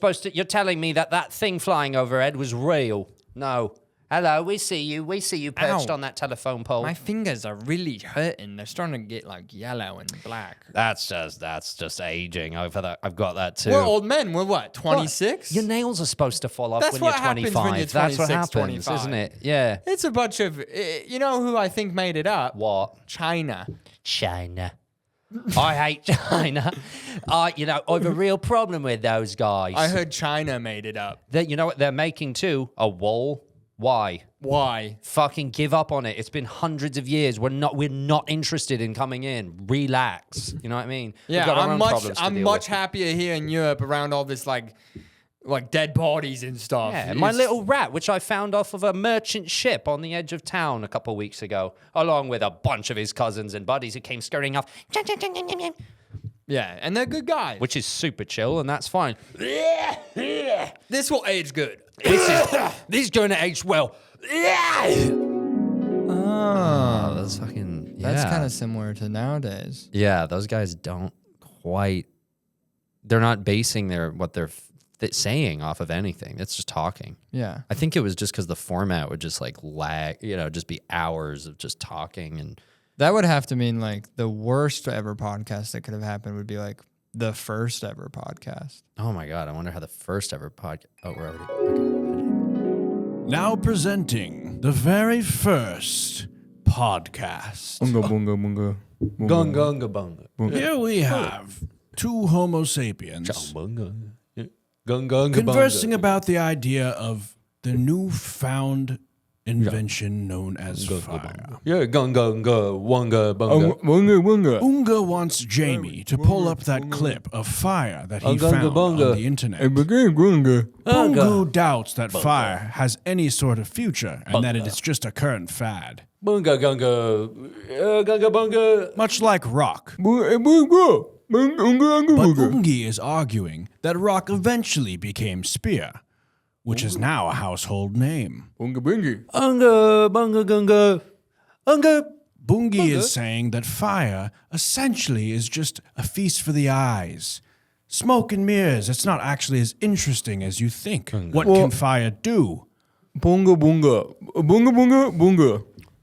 telling me that thing flying overhead was real. No. Hello, we see you perched Ow. on that telephone pole. My fingers are really hurting. They're starting to get like yellow and black. That's just aging. I've got that too. We're old men. We're what, 26? Your nails are supposed to fall off That's when what you're happens 25. when you're That's what 26, happens, 25. isn't it? Yeah. It's a bunch of, you know who I think made it up? What? China. China. I hate China. I have a real problem with those guys. I heard China made it up. You know what they're making too? A wall. Why? Why? Fucking give up on it. It's been hundreds of years. We're not interested in coming in. Relax. You know what I mean? We've Yeah, got our own problems to I'm deal much with. happier here in Europe around all this like dead bodies and stuff. Yeah, my It's- little rat, which I found off of a merchant ship on the edge of town a couple of weeks ago, along with a bunch of his cousins and buddies who came scurrying off, Yeah, and they're good guys. which is super chill, and that's fine. This will age good. This is going to age well. Oh, That's fucking. that's kind of similar to nowadays. Yeah, those guys don't quite. They're not basing what they're saying off of anything. It's just talking. Yeah. I think it was just because the format would just like lag, just be hours of just talking and. That would have to mean like the worst ever podcast that could have happened would be like the first ever podcast. Oh my god! I wonder how the first ever podcast. Oh, we're already. Okay. Now presenting the very first podcast. Bunga bunga bunga. Gunga bunga. Here we have two Homo sapiens Gunga conversing about the idea of the newfound invention known as fire. Yeah, gunga, wunga, bunga. Bunga. Unga wants Jamie to pull up that clip of fire that he Gunga found bunga. on the internet. Bunga. Bungu doubts that fire has any sort of future and that it is just a current fad. Bunga, gunga, gunga, bunga. Much like rock. Bunga. But Ungi is arguing that rock eventually became spear, which is now a household name. Bunga. Unga, bunga, gunga. Unga. Bungi is saying that fire essentially is just a feast for the eyes. Smoke and mirrors, it's not actually as interesting as you think. What can fire do? Bunga.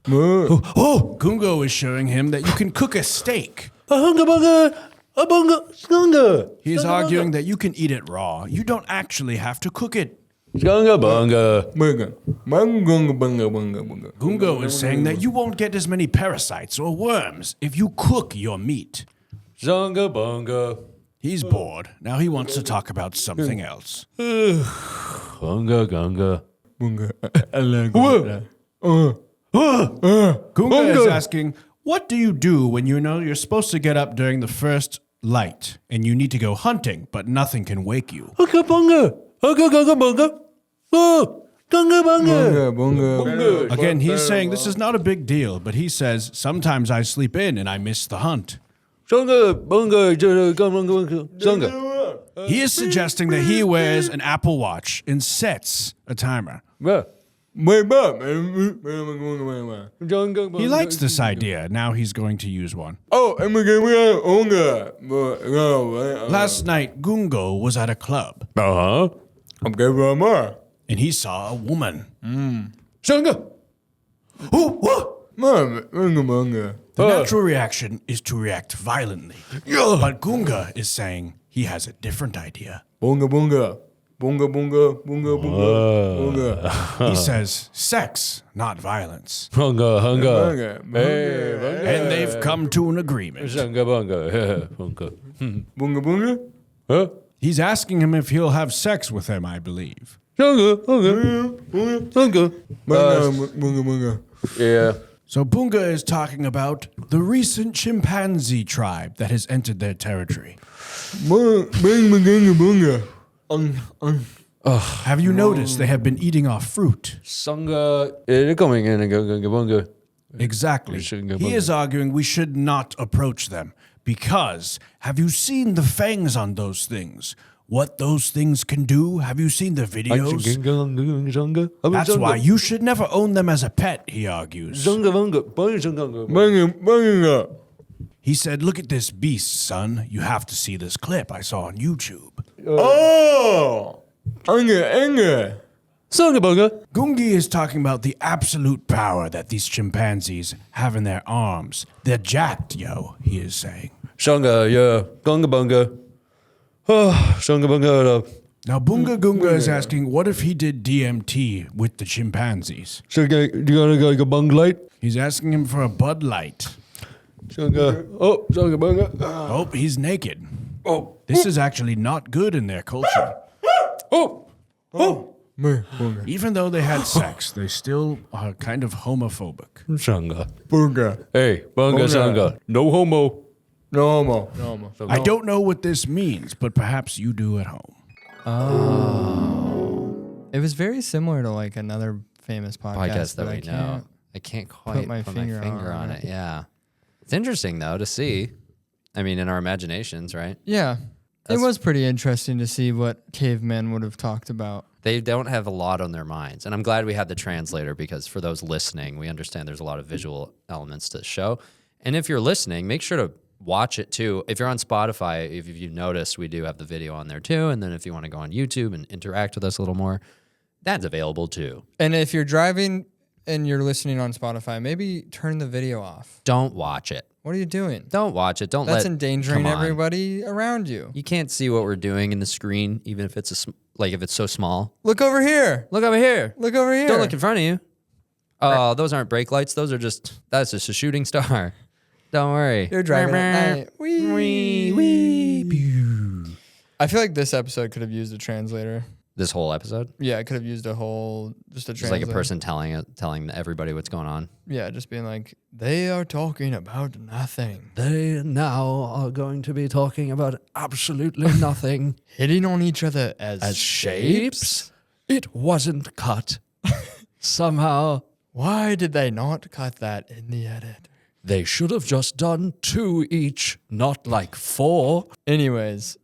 Oh, Gungo is showing him that you can cook a steak. Unga, bunga, a bunga, gunga. He is arguing that you can eat it raw. You don't actually have to cook it. Gunga, bunga. Gungo is saying that you won't get as many parasites or worms if you cook your meat. Zunga, bunga. He's bored. Now he wants to talk about something else. Gunga, gunga. Gunga is asking, what do you do when you know you're supposed to get up during the first light and you need to go hunting, but nothing can wake you? Unga, bunga. Unga, gunga, bunga. Oh, gunga, bunga. Again, he's saying this is not a big deal, but he says, sometimes I sleep in and I miss the hunt. Zunga, bunga, gunga, zunga. He is suggesting that he wears an Apple Watch and sets a timer. He likes this idea. Now he's going to use one. Last night, Gungo was at a club. Uh-huh. And he saw a woman. Zunga. The natural reaction is to react violently. But Gunga is saying he has a different idea. He says sex, not violence. Hunga, hunga. And they've come to an agreement. Zunga, bunga. Huh? He's asking him if he'll have sex with him, I believe. Zunga, hunga. Zunga. Yeah. So Bunga is talking about the recent chimpanzee tribe that has entered their territory. Have you noticed they have been eating off fruit? Sunga. They're coming in and gunga, bunga. Exactly. He is arguing we should not approach them because have you seen the fangs on those things? What those things can do? Have you seen the videos? That's why you should never own them as a pet, he argues. He said, look at this beast, son. You have to see this clip I saw on YouTube. Gungi is talking about the absolute power that these chimpanzees have in their arms. They're jacked, yo, he is saying. Shunga, yeah. Gunga, bunga. Shunga, bunga. Now, Bunga Gunga is asking, what if he did DMT with the chimpanzees? Shunga, you gotta go bung light? He's asking him for a Bud Light. Shunga. Oh, shunga, bunga. Oh, he's naked. Oh, this is actually not good in their culture. Even though they had sex, they still are kind of homophobic. Shunga. Bunga. Hey, bunga, shunga. No homo. No homo. I don't know what this means, but perhaps you do at home. It was very similar to like another famous podcast That we know. I can't quite put my finger on it. Yeah. It's interesting, though, to see. I mean, in our imaginations, right? Yeah. It was pretty interesting to see what cavemen would have talked about. They don't have a lot on their minds. And I'm glad we had the translator because for those listening, we understand there's a lot of visual elements to the show. And if you're listening, make sure to watch it too. If you're on Spotify, if you've noticed, we do have the video on there too. And then if you want to go on YouTube and interact with us a little more, that's available too. And if you're driving and you're listening on Spotify, maybe turn the video off. Don't watch it. What are you doing? Don't watch it. That's endangering everybody around you. You can't see what we're doing in the screen, even if it's if it's so small. Look over here. Look over here. Look over here. Don't look in front of you. Oh, those aren't brake lights. That's just a shooting star. Don't worry. You're driving at night. Wee. I feel like this episode could have used a translator. This whole episode? Yeah, I could have used just a Just like a translator. person telling everybody what's going on. Yeah, just being like, they are talking about nothing. They now are going to be talking about absolutely nothing. Hitting on each other as Shapes? It wasn't cut. Somehow, Why did they not cut that in the edit? they should have just done 2 each, not like 4. Anyways,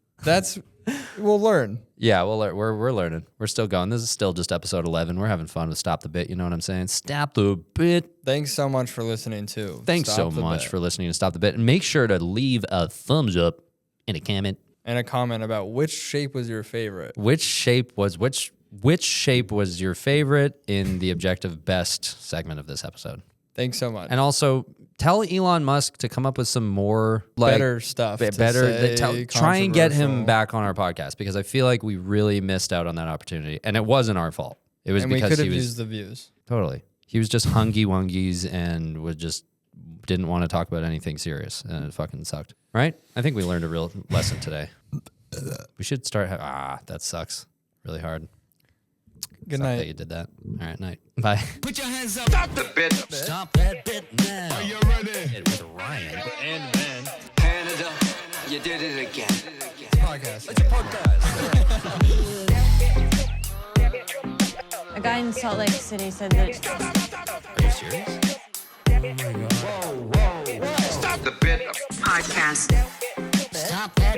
we'll learn. Yeah, well, we're learning. We're still going. This is still just episode 11. We're having fun with Stop the Bit. You know what I'm saying? Stop the Bit. Thanks so much for listening too. Thanks Stop so the much bit. for listening to Stop the Bit. And make sure to leave a thumbs up and a comment. And a comment about which shape was your favorite. Which shape was your favorite in the objective best segment of this episode? Thanks so much. And also tell Elon Musk to come up with some more better stuff. to say, try and get him controversial. back on our podcast because I feel like we really missed out on that opportunity. And it wasn't our fault. It was And we because could he have was used the views. totally. He was just hungy wungies and didn't want to talk about anything serious. And it fucking sucked. Right? I think we learned a real lesson today. We should start. That sucks really hard. Good Suck that night. you did that. All right, night. Bye. Put your hands up. Stop the bit. Stop that bit now. Are you ready? It with Ryan and Ben. Canada, you did it again. Podcast. It's a podcast. A guy in Salt Lake City said that Are you serious? Stop the bit. podcast. Stop that.